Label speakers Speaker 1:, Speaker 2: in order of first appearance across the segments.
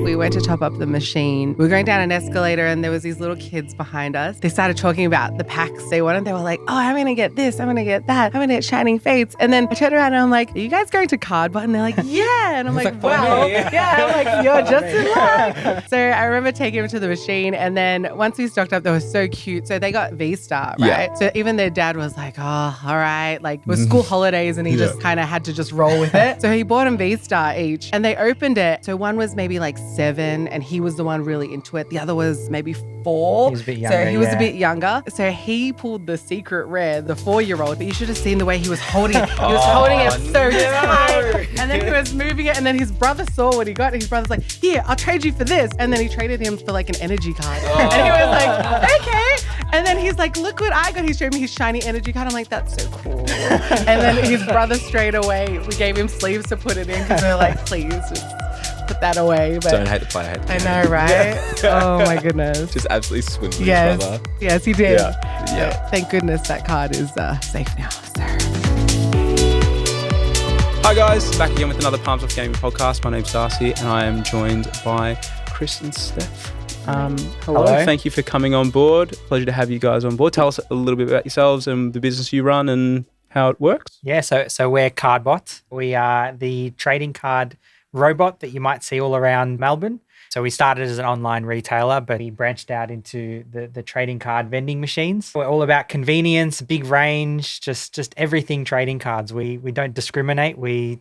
Speaker 1: We went to top up the machine. We were going down an escalator and there was these little kids behind us. They started talking about the packs they wanted. They were like, oh, I'm going to get this. I'm going to get that. I'm going to get Shining Fates. And then I turned around and I'm like, are you guys going to Cardbot? And they're like, yeah. And I'm like, wow. Yeah, I'm like, you're just in luck. So I remember taking them to the machine. And then once we stocked up, they were so cute. So they got V-Star, right? Yeah. So even their dad was like, oh, all right. Like it was school holidays and he just kind of had to just roll with it. So he bought them V-Star each and they opened it. So one was maybe like 7 and he was the one really into it. The other was maybe 4.
Speaker 2: He was a bit younger,
Speaker 1: so he was a bit younger. So he pulled the secret rare, the 4-year-old. But you should have seen the way he was holding it. He was holding it so tight. And then he was moving it. And then his brother saw what he got. And his brother's like, here, I'll trade you for this. And then he traded him for like an energy card. And he was like, okay. And then he's like, look what I got. He showed me his shiny energy card. I'm like, that's so cool. And then his brother straight away, we gave him sleeves to put it in because we were like, please just put that away. But
Speaker 3: don't hate the player, hate the game.
Speaker 1: I know, right? Oh my goodness.
Speaker 3: Just absolutely swindled his brother.
Speaker 1: Yes, he did.
Speaker 3: Yeah.
Speaker 1: Thank goodness that card is safe now. So.
Speaker 3: Hi guys, back again with another Palms Off Gaming podcast. My name's Darcy and I am joined by Chris and Steph. Hello. Thank you for coming on board. Pleasure to have you guys on board. Tell us a little bit about yourselves and the business you run and how it works.
Speaker 2: Yeah, so we're Cardbot. We are the trading card robot that you might see all around Melbourne. So we started as an online retailer, but we branched out into the trading card vending machines. We're all about convenience, big range, just everything trading cards. We don't discriminate. We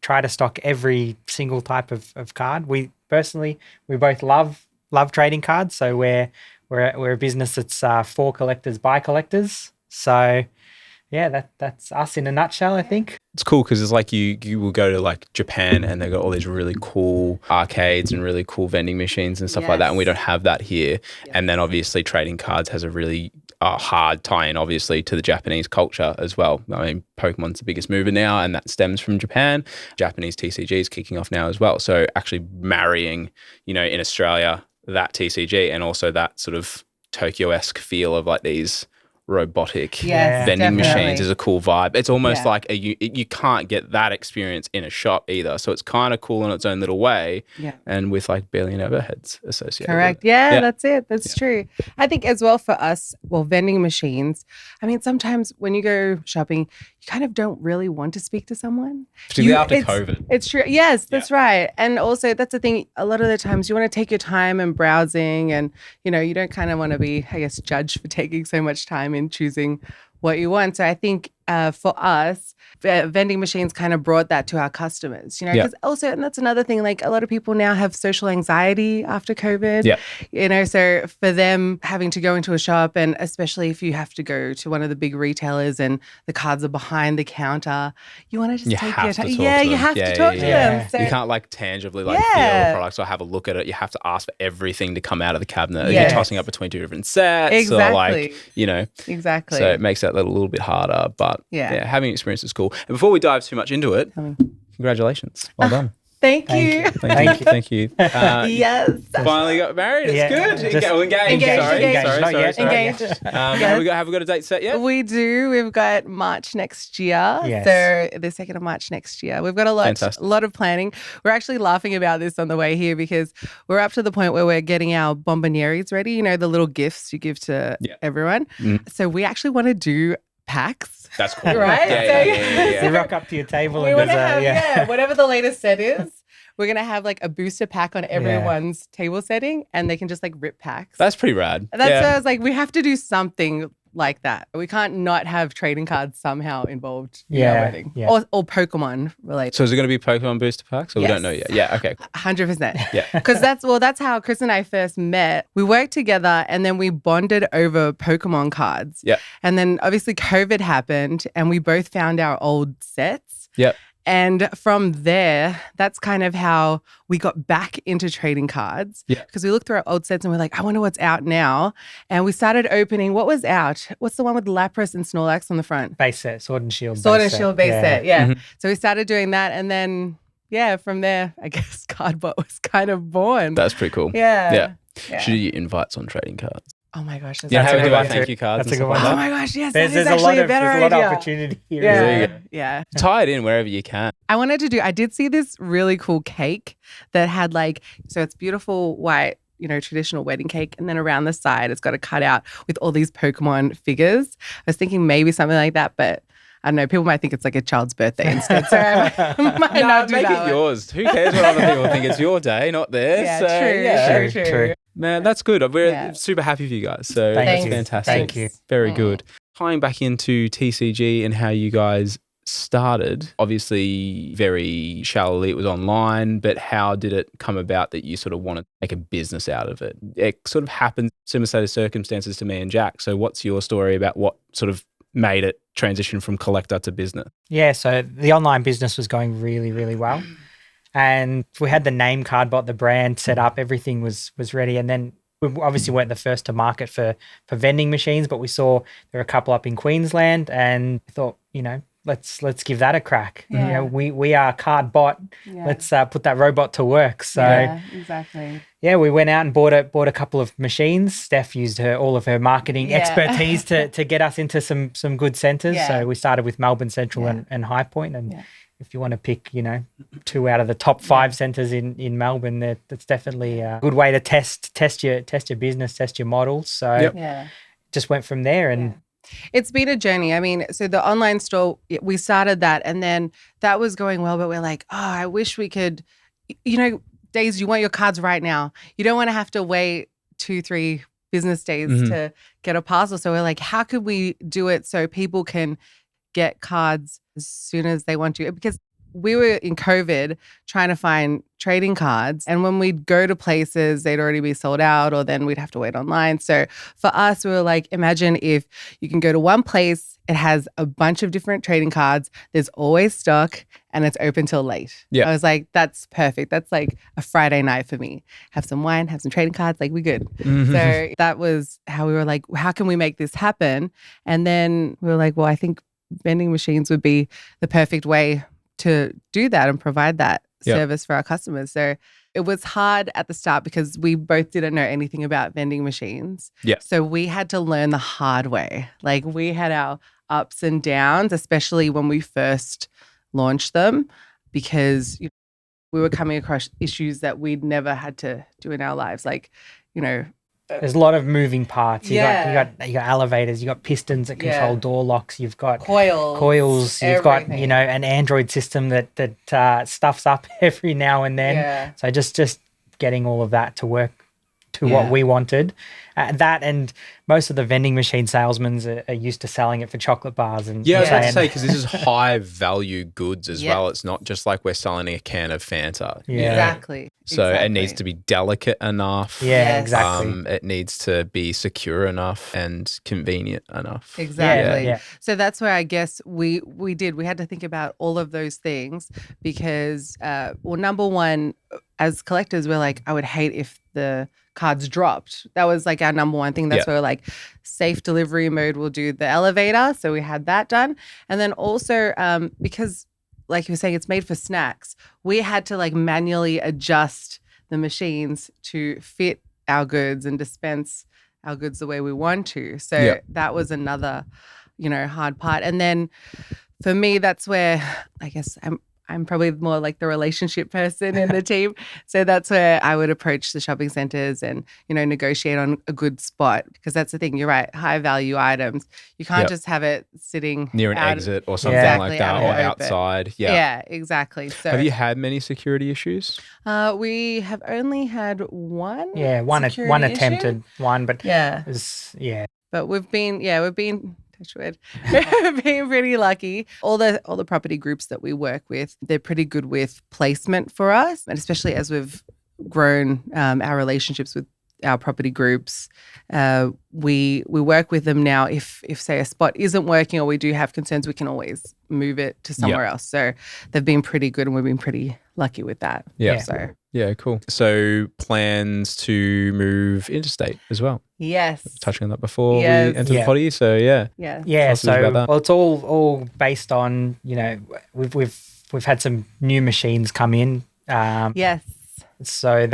Speaker 2: try to stock every single type of card. We both love trading cards. So we're a business that's for collectors by collectors. So yeah, that's us in a nutshell, I think.
Speaker 3: It's cool because it's like you will go to like Japan and they've got all these really cool arcades and really cool vending machines and stuff like that. And we don't have that here. Yeah. And then obviously trading cards has a really hard tie-in obviously to the Japanese culture as well. I mean, Pokemon's the biggest mover now and that stems from Japan. Japanese TCG is kicking off now as well. So actually marrying, in Australia, that TCG and also that sort of Tokyo-esque feel of like these robotic vending machines is a cool vibe. It's almost like you can't get that experience in a shop either. So it's kind of cool in its own little way and with like barely any overheads associated.
Speaker 1: Correct. Yeah, that's it. That's true. I think as well for us, vending machines, I mean, sometimes when you go shopping, you kind of don't really want to speak to someone.
Speaker 3: Particularly after COVID.
Speaker 1: It's true. Yes, that's right. And also that's the thing, a lot of the times you want to take your time and browsing and, you don't kind of want to be, I guess, judged for taking so much time in choosing what you want. So I think for us, vending machines kind of brought that to our customers, because also, and that's another thing, like a lot of people now have social anxiety after COVID, so for them having to go into a shop and especially if you have to go to one of the big retailers and the cards are behind the counter, you want to just take your time. Yeah, you have to talk to them. So,
Speaker 3: you can't like tangibly feel the products or have a look at it. You have to ask for everything to come out of the cabinet. You're tossing up between 2 different sets.
Speaker 1: Exactly.
Speaker 3: Or
Speaker 1: Exactly.
Speaker 3: So it makes that a little bit harder, but having experience is cool. And before we dive too much into it, congratulations. Well done.
Speaker 1: Thank you.
Speaker 3: Thank you.
Speaker 1: Yes.
Speaker 3: Finally got married. It's good. Engaged.
Speaker 1: Engaged.
Speaker 3: Have we got a date set yet?
Speaker 1: We do. We've got March next year.
Speaker 2: Yes.
Speaker 1: So the 2nd of March next year. We've got a lot of planning. We're actually laughing about this on the way here because we're up to the point where we're getting our bombonieres ready, the little gifts you give to everyone. So we actually want to do packs.
Speaker 3: That's cool.
Speaker 1: Right?
Speaker 2: You rock up to your table
Speaker 1: we
Speaker 2: and
Speaker 1: there's whatever the latest set is. We're going to have like a booster pack on everyone's table setting and they can just like rip packs.
Speaker 3: That's pretty rad.
Speaker 1: That's why I was like, we have to do something like that. We can't not have trading cards somehow involved in our wedding. Yeah. Or Pokemon related.
Speaker 3: So is it going to be Pokemon booster packs or we don't know yet? Yeah, okay.
Speaker 1: 100%. Yeah. Because that's how Chris and I first met. We worked together and then we bonded over Pokemon cards.
Speaker 3: Yeah.
Speaker 1: And then obviously COVID happened and we both found our old sets.
Speaker 3: Yep.
Speaker 1: And from there, that's kind of how we got back into trading cards. Yeah. Because we looked through our old sets and we're like, I wonder what's out now. And we started opening, what was out? What's the one with Lapras and Snorlax on the front?
Speaker 2: Base set, Sword and Shield.
Speaker 1: Sword and Shield base set, yeah. Mm-hmm. So we started doing that and then, from there, I guess Cardbot was kind of born.
Speaker 3: That's pretty cool.
Speaker 1: Yeah.
Speaker 3: Should you get invites on trading cards?
Speaker 1: Oh my gosh,
Speaker 3: Yeah,
Speaker 2: That's
Speaker 3: how
Speaker 2: a
Speaker 3: we
Speaker 2: good
Speaker 3: do our
Speaker 2: one
Speaker 3: thank
Speaker 2: too.
Speaker 3: you cards
Speaker 2: That's
Speaker 3: and
Speaker 2: a good
Speaker 3: stuff like
Speaker 2: one.
Speaker 1: Oh
Speaker 3: that.
Speaker 1: my gosh, yes,
Speaker 2: There's
Speaker 1: that is
Speaker 2: a
Speaker 1: actually
Speaker 2: lot
Speaker 1: a
Speaker 2: of
Speaker 1: better
Speaker 2: there's a lot of
Speaker 1: idea.
Speaker 2: opportunity here.
Speaker 3: There you
Speaker 1: Yeah, yeah.
Speaker 3: Tie it in wherever you can.
Speaker 1: I did see this really cool cake that had like, so it's beautiful white, traditional wedding cake. And then around the side, it's got a cutout with all these Pokemon figures. I was thinking maybe something like that, but I don't know. People might think it's like a child's birthday instead. So I might
Speaker 3: No,
Speaker 1: not do
Speaker 3: make
Speaker 1: that
Speaker 3: it
Speaker 1: one.
Speaker 3: yours. Who cares what other people think? It's your day, not theirs.
Speaker 1: Yeah,
Speaker 3: So,
Speaker 1: true,
Speaker 3: yeah.
Speaker 1: true.
Speaker 3: Man, that's good. We're
Speaker 1: Yeah.
Speaker 3: super happy for you guys. So
Speaker 2: Thank
Speaker 3: that's
Speaker 2: you.
Speaker 3: fantastic.
Speaker 2: Thank you.
Speaker 3: Very
Speaker 1: Mm.
Speaker 3: good. Tying back into TCG and how you guys started, obviously very shallowly, it was online, but how did it come about that you sort of want to make a business out of it? It sort of happened, similar set of circumstances to me and Jack. So what's your story about what sort of made it transition from collector to business?
Speaker 2: Yeah, so the online business was going really, really well. And we had the name Cardbot, the brand set up, everything was ready. And then we obviously weren't the first to market for vending machines, but we saw there were a couple up in Queensland and thought, let's give that a crack.
Speaker 1: Yeah.
Speaker 2: We are Cardbot.
Speaker 1: Yeah.
Speaker 2: Let's put that robot to work. So
Speaker 1: Yeah, exactly.
Speaker 2: yeah, we went out and bought a couple of machines. Steph used all of her marketing
Speaker 1: Yeah.
Speaker 2: expertise to get us into some good centres.
Speaker 1: Yeah.
Speaker 2: So we started with Melbourne Central
Speaker 1: Yeah.
Speaker 2: and High Point. And
Speaker 1: Yeah.
Speaker 2: if you want to pick, 2 out of the top 5 centres in Melbourne, that's definitely a good way to test your business, test your models. So
Speaker 3: Yep.
Speaker 1: Yeah.
Speaker 2: just went from there. And
Speaker 1: It's been a journey. I mean, so the online store, we started that and then that was going well, but we're like, oh, I wish we could, days you want your cards right now. You don't want to have to wait 2-3 business days
Speaker 3: Mhm.
Speaker 1: to get a parcel. So we're like, how could we do it so people can get cards as soon as they want to? Because we were in COVID trying to find trading cards. And when we'd go to places, they'd already be sold out or then we'd have to wait online. So for us, we were like, imagine if you can go to one place, it has a bunch of different trading cards, there's always stock and it's open till late.
Speaker 3: Yeah.
Speaker 1: I was like, that's perfect. That's like a Friday night for me. Have some wine, have some trading cards, like we good.
Speaker 3: Mhm.
Speaker 1: So that was how we were like, how can we make this happen? And then we were like, well, I think vending machines would be the perfect way to do that and provide that
Speaker 3: Yep.
Speaker 1: service for our customers. So it was hard at the start because we both didn't know anything about vending machines.
Speaker 3: Yeah.
Speaker 1: So we had to learn the hard way. Like we had our ups and downs, especially when we first launched them, because we were coming across issues that we'd never had to do in our lives. Like,
Speaker 2: there's a lot of moving parts.
Speaker 1: Yeah.
Speaker 2: You got elevators, you got pistons that control
Speaker 1: Yeah.
Speaker 2: door locks, you've got
Speaker 1: coils,
Speaker 2: you've got
Speaker 1: everything.
Speaker 2: an Android system that stuffs up every now and then.
Speaker 1: Yeah.
Speaker 2: So just getting all of that to work to
Speaker 1: Yeah.
Speaker 2: what we wanted. That and most of the vending machine salesmen are used to selling it for chocolate bars. And
Speaker 3: Yeah, I was about to
Speaker 2: saying-
Speaker 3: say, because this is high value goods as
Speaker 1: Yeah.
Speaker 3: well. It's not just like we're selling a can of Fanta.
Speaker 2: Yeah.
Speaker 1: Exactly.
Speaker 3: So it needs to be delicate enough.
Speaker 2: Yeah,
Speaker 1: Yes.
Speaker 2: exactly.
Speaker 3: It needs to be secure enough and convenient enough.
Speaker 1: Exactly.
Speaker 2: Yeah.
Speaker 1: So that's where I guess we had to think about all of those things because, number one, as collectors, we're like, I would hate if the cards dropped. That was like our number one thing. That's
Speaker 3: Yeah.
Speaker 1: where like safe delivery mode will do the elevator. So we had that done. And then also because like you were saying, it's made for snacks. We had to like manually adjust the machines to fit our goods and dispense our goods the way we want to. So
Speaker 3: Yeah.
Speaker 1: that was another, hard part. And then for me, that's where I guess I'm probably more like the relationship person in the team. So that's where I would approach the shopping centers and, negotiate on a good spot because that's the thing. You're right. High value items. You can't
Speaker 3: Yep.
Speaker 1: just have it sitting
Speaker 3: Near an
Speaker 1: out-
Speaker 3: exit or something
Speaker 1: Exactly,
Speaker 3: like that,
Speaker 1: out
Speaker 3: or
Speaker 1: in the open.
Speaker 3: outside. Yeah.
Speaker 1: Yeah, exactly. So
Speaker 3: Have you had many security issues?
Speaker 1: we have only had one.
Speaker 2: Yeah, one
Speaker 1: security issue.
Speaker 2: attempted one, but
Speaker 1: Yeah. But we've been touch wood. We've been pretty lucky. All the property groups that we work with, they're pretty good with placement for us, and especially as we've grown our relationships with our property groups, we work with them now. If say a spot isn't working or we do have concerns, we can always move it to somewhere else. So they've been pretty good, and we've been pretty lucky with that.
Speaker 3: Yeah.
Speaker 1: So
Speaker 3: Yeah, cool. So plans to move interstate as well.
Speaker 1: yes.
Speaker 3: Touching on that before
Speaker 1: Yes.
Speaker 3: we enter
Speaker 2: Yeah.
Speaker 3: the potty. So yeah.
Speaker 1: Yeah.
Speaker 2: Yeah,
Speaker 3: Tell us a bit
Speaker 2: so
Speaker 3: about that.
Speaker 2: well, it's all based on we've had some new machines come in.
Speaker 1: Yes.
Speaker 2: So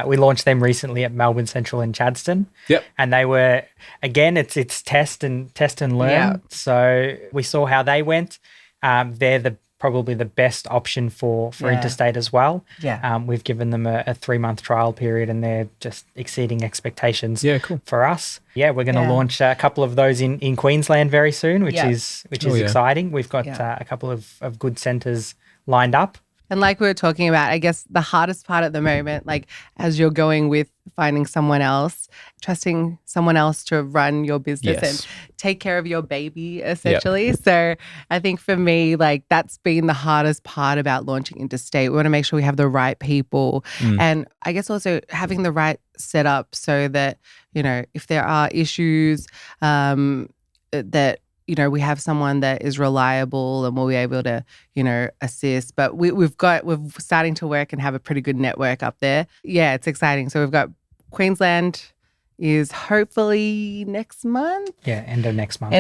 Speaker 2: we launched them recently at Melbourne Central and Chadstone.
Speaker 3: Yep.
Speaker 2: And they were, again, it's test and learn.
Speaker 1: Yeah.
Speaker 2: So we saw how they went. They're probably the best option for interstate as well.
Speaker 1: Yeah.
Speaker 2: We've given them a 3-month trial period, and they're just exceeding expectations.
Speaker 3: Yeah, cool.
Speaker 2: For us. Yeah, we're going to launch a couple of those in Queensland very soon, which is exciting. We've got a couple of good centres lined up.
Speaker 1: And like we were talking about, I guess the hardest part at the moment, like as you're going with finding someone else, trusting someone else to run your business and take care of your baby, essentially. Yep. So I think for me, like that's been the hardest part about launching interstate. We want to make sure we have the right people and I guess also having the right setup so that, you know, if there are issues that, you know, we have someone that is reliable and will be able to, you know, assist. But we're starting to work and have a pretty good network up there. Yeah, it's exciting. So we've got Queensland is hopefully next month.
Speaker 2: Yeah, end of next month.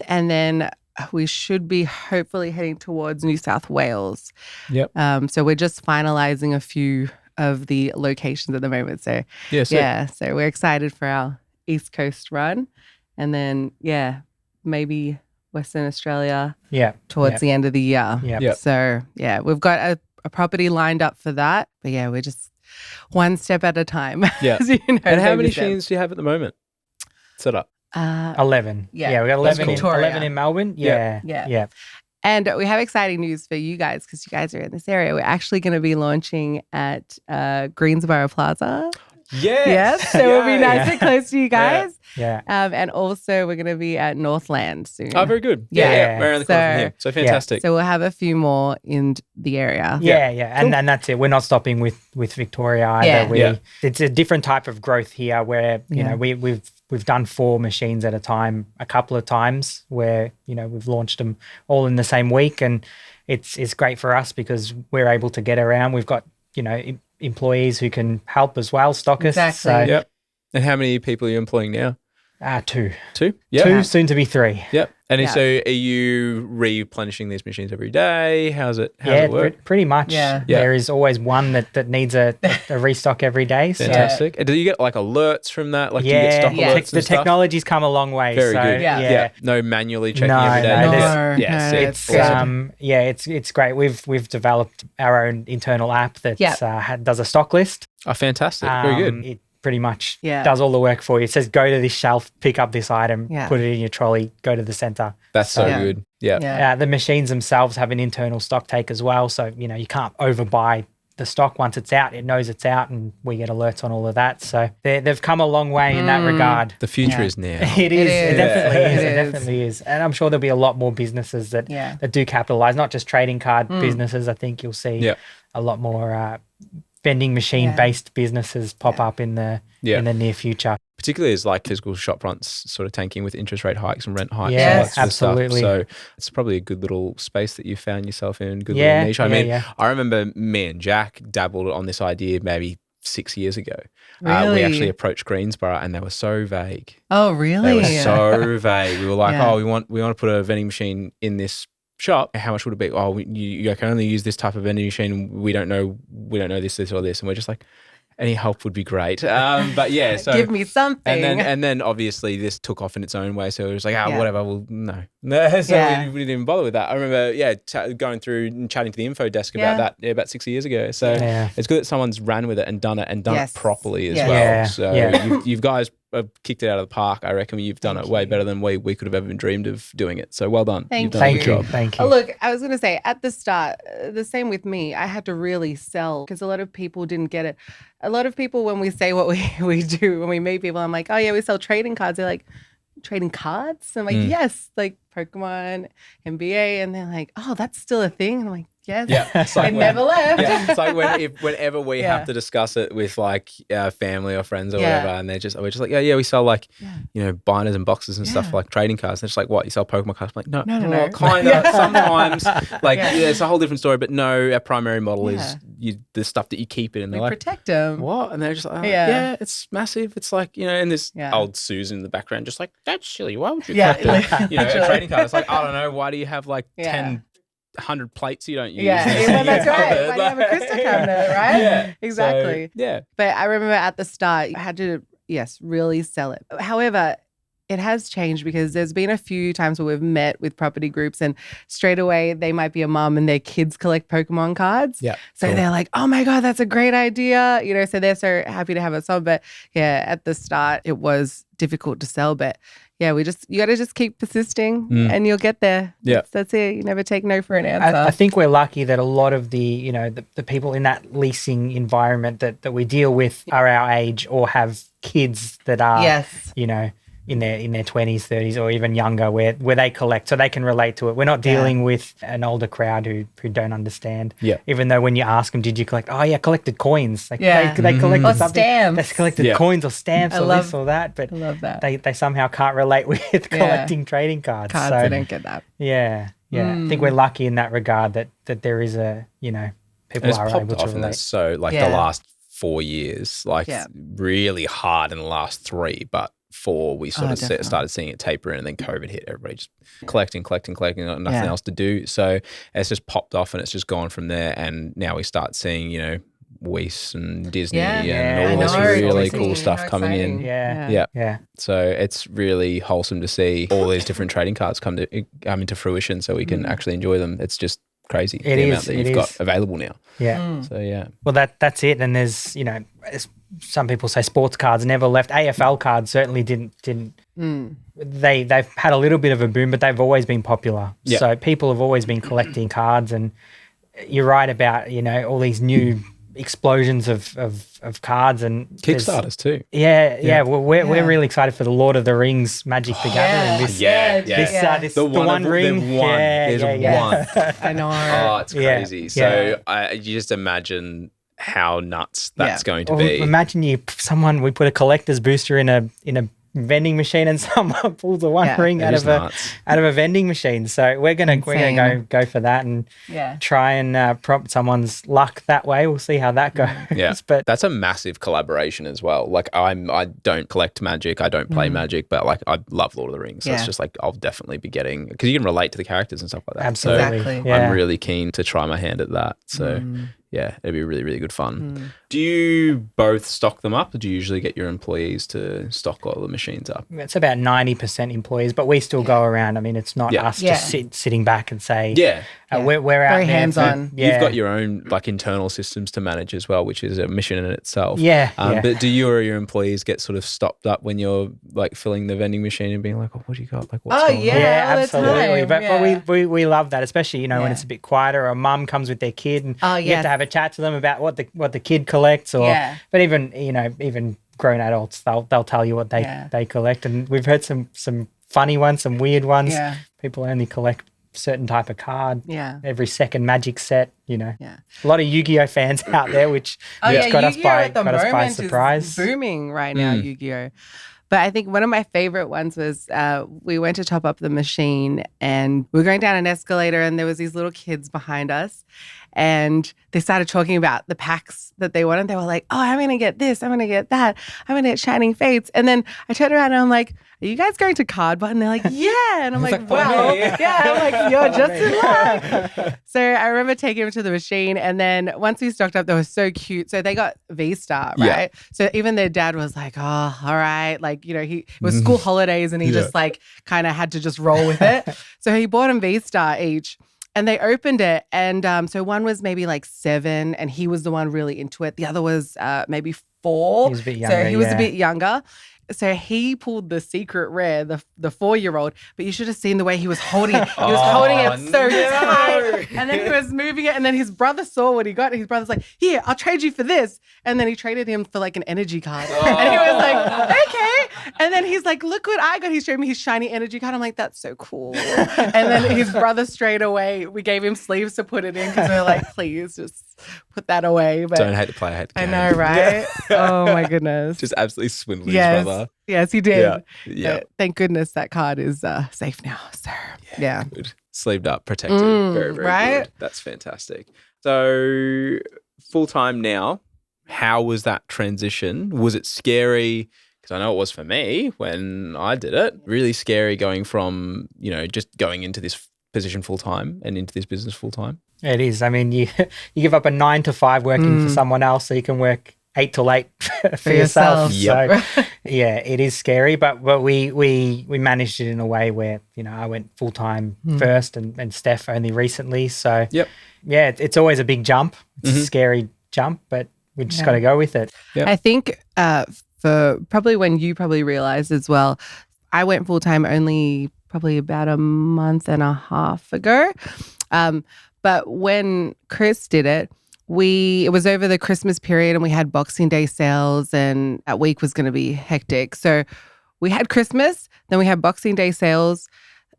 Speaker 1: And then we should be hopefully heading towards New South Wales.
Speaker 3: Yep.
Speaker 1: So we're just finalizing a few of the locations at the moment. So so we're excited for our East Coast run. And then, maybe Western Australia towards the end of the year.
Speaker 3: Yep.
Speaker 1: So, we've got a property lined up for that. But, we're just one step at a time.
Speaker 3: Yeah.
Speaker 1: You know,
Speaker 3: and how many machines do you have at the moment set up?
Speaker 2: 11.
Speaker 1: Yeah,
Speaker 2: we got 11
Speaker 1: in
Speaker 2: in Melbourne. Yeah.
Speaker 1: And we have exciting news for you guys because you guys are in this area. We're actually going to be launching at Greensboro Plaza.
Speaker 3: Yes.
Speaker 1: So we'll be nice and close to you guys.
Speaker 2: Yeah.
Speaker 1: And also we're going to be at Northland soon.
Speaker 3: Oh, very good.
Speaker 1: Yeah.
Speaker 3: We're around the corner from here. So fantastic.
Speaker 1: So we'll have a few more in the area.
Speaker 2: Yeah. Cool. And that's it. We're not stopping with Victoria either. It's a different type of growth here where, you know, we've done 4 machines at a time a couple of times where, you know, we've launched them all in the same week, and it's great for us because we're able to get around. We've got, you know, employees who can help as well, stockists.
Speaker 1: Exactly.
Speaker 2: So,
Speaker 3: And how many people are you employing now?
Speaker 2: 2.
Speaker 3: 2? Yeah.
Speaker 2: 2, soon to be 3.
Speaker 3: Yep. And so are you replenishing these machines every day? How's it work?
Speaker 2: Pretty much.
Speaker 1: Yeah.
Speaker 2: There is always one that needs a restock every day. So.
Speaker 3: Fantastic. And do you get like alerts from that? Like do you get stock alerts
Speaker 2: the technology's come a long way.
Speaker 3: Very good.
Speaker 2: Yeah.
Speaker 3: No manually checking every day.
Speaker 2: It's great. We've developed our own internal app that does a stock list.
Speaker 3: Oh, fantastic. Very good.
Speaker 2: It pretty much does all the work for you. It says, go to this shelf, pick up this item, put it in your trolley, go to the center.
Speaker 3: That's so good. Yeah.
Speaker 2: The machines themselves have an internal stock take as well. So, you know, you can't overbuy the stock. Once it's out, it knows it's out, and we get alerts on all of that. So they've come a long way in that regard.
Speaker 3: The future is now.
Speaker 2: It is. It definitely is. And I'm sure there'll be a lot more businesses that do capitalize, not just trading card businesses. I think you'll see a lot more vending machine based businesses pop up in the near future.
Speaker 3: Particularly as like physical shop fronts sort of tanking with interest rate hikes and rent hikes.
Speaker 2: Yeah,
Speaker 3: and all that sort of
Speaker 2: absolutely.
Speaker 3: Stuff. So it's probably a good little space that you found yourself in, good little niche. I mean, I remember me and Jack dabbled on this idea maybe 6 years ago.
Speaker 1: Really?
Speaker 3: We actually approached Greensboro and they were so vague.
Speaker 1: Oh, really?
Speaker 3: They were so vague. We were like, we want to put a vending machine in this shop. How much would it be? Oh, you can only use this type of vending machine. We don't know this or this. And we're just like, any help would be great. But yeah, so
Speaker 1: give me something.
Speaker 3: And then obviously this took off in its own way. So it was like, whatever. Well, no. So we didn't even bother with that. I remember, going through and chatting to the info desk about that about 6 years ago. So it's good that someone's ran with it and done it properly as well. So you guys have kicked it out of the park. I reckon you've done it way better than we could have ever dreamed of doing it. So well done.
Speaker 1: Thank
Speaker 2: you.
Speaker 1: Oh, look, I was going to say at the start, the same with me. I had to really sell because a lot of people didn't get it. A lot of people, when we say what we do, when we meet people, I'm like, oh yeah, we sell trading cards. They're like, trading cards? I'm like, yes, like Pokemon, NBA. And they're like, oh, that's still a thing? And I'm like, yes. Yeah, it's like never left.
Speaker 3: Yeah, it's like whenever we have to discuss it with like family or friends or whatever, and we're just like, we sell like, binders and boxes and stuff like trading cards. And they're just like, what? You sell Pokemon cards? I'm like, no. Well, kind of sometimes. Like, it's a whole different story. But no, our primary model is the stuff that you keep it. And they're like,
Speaker 1: protect them.
Speaker 3: What? And they're just like, it's massive. It's like, and this old Susan in the background, just like, that's silly. Why would you keep a trading card? It's like, I don't know. Why do you have like 10 100 plates you don't use.
Speaker 1: Yeah, well, that's right. Why do you have a crystal cabinet, right?
Speaker 3: Yeah.
Speaker 1: Exactly.
Speaker 3: So, yeah.
Speaker 1: But I remember at the start, I had to, yes, really sell it. However, it has changed because there's been a few times where we've met with property groups and straight away they might be a mum and their kids collect Pokemon cards.
Speaker 3: Yeah.
Speaker 1: So they're like, oh my God, that's a great idea. You know, so they're so happy to have it sold. But yeah, at the start, it was difficult to sell. But yeah, you got to just keep persisting and you'll get there.
Speaker 3: Yeah.
Speaker 1: That's it. You never take no for an answer.
Speaker 2: I think we're lucky that a lot of the, the people in that leasing environment that we deal with are our age or have kids that are,
Speaker 1: yes.
Speaker 2: In their 20s, 30s, or even younger, where they collect, so they can relate to it. We're not dealing with an older crowd who don't understand.
Speaker 3: Yeah.
Speaker 2: Even though when you ask them, did you collect? Oh yeah, collected coins. Like they collected
Speaker 1: Or
Speaker 2: something.
Speaker 1: stamps.
Speaker 2: They collected coins or stamps this or that. But
Speaker 1: I love that.
Speaker 2: They somehow can't relate with collecting trading cards.
Speaker 1: Cards,
Speaker 2: So,
Speaker 1: I don't get that.
Speaker 2: yeah. I think we're lucky in that regard that there is a people
Speaker 3: It's
Speaker 2: are
Speaker 3: popped
Speaker 2: able to
Speaker 3: off, and
Speaker 2: relate.
Speaker 3: that's so the last 4 years, really hard in the last 3, but 4 we sort of started seeing it taper in, and then COVID hit. Everybody just collecting, got nothing else to do. So it's just popped off, and it's just gone from there. And now we start seeing Weiss and Disney and all this really cool stuff coming in.
Speaker 2: Yeah.
Speaker 3: So it's really wholesome to see all these different trading cards come into fruition, so we can actually enjoy them. It's just crazy amount that you've got available now.
Speaker 2: Yeah.
Speaker 3: So yeah.
Speaker 2: Well, that's it. And there's as some people say, sports cards never left. AFL cards certainly didn't. They've had a little bit of a boom, but they've always been popular.
Speaker 3: Yeah.
Speaker 2: So people have always been collecting cards, and you're right about all these new explosions of cards and
Speaker 3: Kickstarters too.
Speaker 2: We're really excited for the Lord of the Rings Magic the Gathering. This
Speaker 3: the
Speaker 2: one ring.
Speaker 3: There's one.
Speaker 1: I know.
Speaker 3: Oh, it's crazy.
Speaker 2: Yeah.
Speaker 3: So you just imagine how nuts that's going to be.
Speaker 2: Imagine we put a collector's booster in a vending machine and someone pulls the one ring out of a vending machine. So we're gonna go for that and try and prompt someone's luck that way. We'll see how that goes.
Speaker 3: Yeah,
Speaker 2: but
Speaker 3: that's a massive collaboration as well. Like I don't collect Magic, I don't play Magic, but like I love Lord of the Rings. So it's just like I'll definitely be getting, because you can relate to the characters and stuff like that.
Speaker 2: Absolutely.
Speaker 3: So I'm really keen to try my hand at that. So yeah, it'd be really, really good fun. Do you both stock them up, or do you usually get your employees to stock all the machines up?
Speaker 2: It's about 90% employees, but we still go around. I mean, it's not us just sitting back and say, we're out
Speaker 1: very
Speaker 2: there.
Speaker 1: hands-on.
Speaker 3: You've got your own like internal systems to manage as well, which is a mission in itself.
Speaker 2: But
Speaker 3: do you or your employees get sort of stopped up when you're like filling the vending machine and being like, oh, what do you got? Like, what's going on?
Speaker 2: Yeah, absolutely.
Speaker 1: Time.
Speaker 2: But we love that, especially when it's a bit quieter, or a mum comes with their kid and you have to have a chat to them about what the kid collects, or but even grown adults, they'll tell you what they collect. And we've heard some funny ones, some weird ones. People only collect certain type of card. Every second Magic set. A lot of Yu-Gi-Oh fans out there, which got us by surprise.
Speaker 1: Is booming right now, Yu-Gi-Oh. But I think one of my favorite ones was we went to top up the machine and we were going down an escalator and there was these little kids behind us and they started talking about the packs that they wanted. They were like, oh, I'm going to get this. I'm going to get that. I'm going to get Shining Fates. And then I turned around and I'm like, are you guys going to Cardbot? And they're like, yeah. And I'm like, wow. I'm like, you're just in luck. So I remember taking them to the machine. And then once we stocked up, they were so cute. So they got V-Star, right? Yeah. So even their dad was like, oh, all right. Like, it was school holidays and he just like kind of had to just roll with it. So he bought them V-Star each. And they opened it, and so one was maybe like 7, and he was the one really into it. The other was maybe 4.
Speaker 2: He was a bit younger,
Speaker 1: so he was a bit younger. So he pulled the secret rare, the 4-year-old, but you should have seen the way he was holding it. He was holding it so tight, and then he was moving it, and then his brother saw what he got, and his brother's like, here, I'll trade you for this. And then he traded him for like an energy card. And he was like, okay. And then he's like, look what I got. He showed me his shiny energy card. I'm like, that's so cool. And then his brother straight away, we gave him sleeves to put it in because we were like, please just put that away. But
Speaker 3: don't hate the player, hate the game.
Speaker 1: I know, right? Oh my goodness.
Speaker 3: Just absolutely swindled his brother.
Speaker 1: Yes, he did.
Speaker 3: Yeah.
Speaker 1: Thank goodness that card is safe now, sir. Yeah.
Speaker 3: Good. Sleeved up, protected. Very, very
Speaker 1: right?
Speaker 3: good. That's fantastic. So full-time now, how was that transition? Was it scary? Because I know it was for me when I did it. Really scary going from, just going into this position full time and into this business full time?
Speaker 2: It is. I mean, you give up a 9 to 5 working for someone else so you can work 8 till 8 for yourself.
Speaker 3: Yep.
Speaker 2: So yeah, it is scary, but we managed it in a way where, I went full time first and Steph only recently. So
Speaker 3: Yep.
Speaker 2: yeah, it's always a big jump. It's a scary jump, but we just got to go with it.
Speaker 3: Yep.
Speaker 1: I think for probably when you probably realized as well, I went full time only probably about a month and a half ago. But when Chris did it, it was over the Christmas period and we had Boxing Day sales and that week was going to be hectic. So we had Christmas, then we had Boxing Day sales.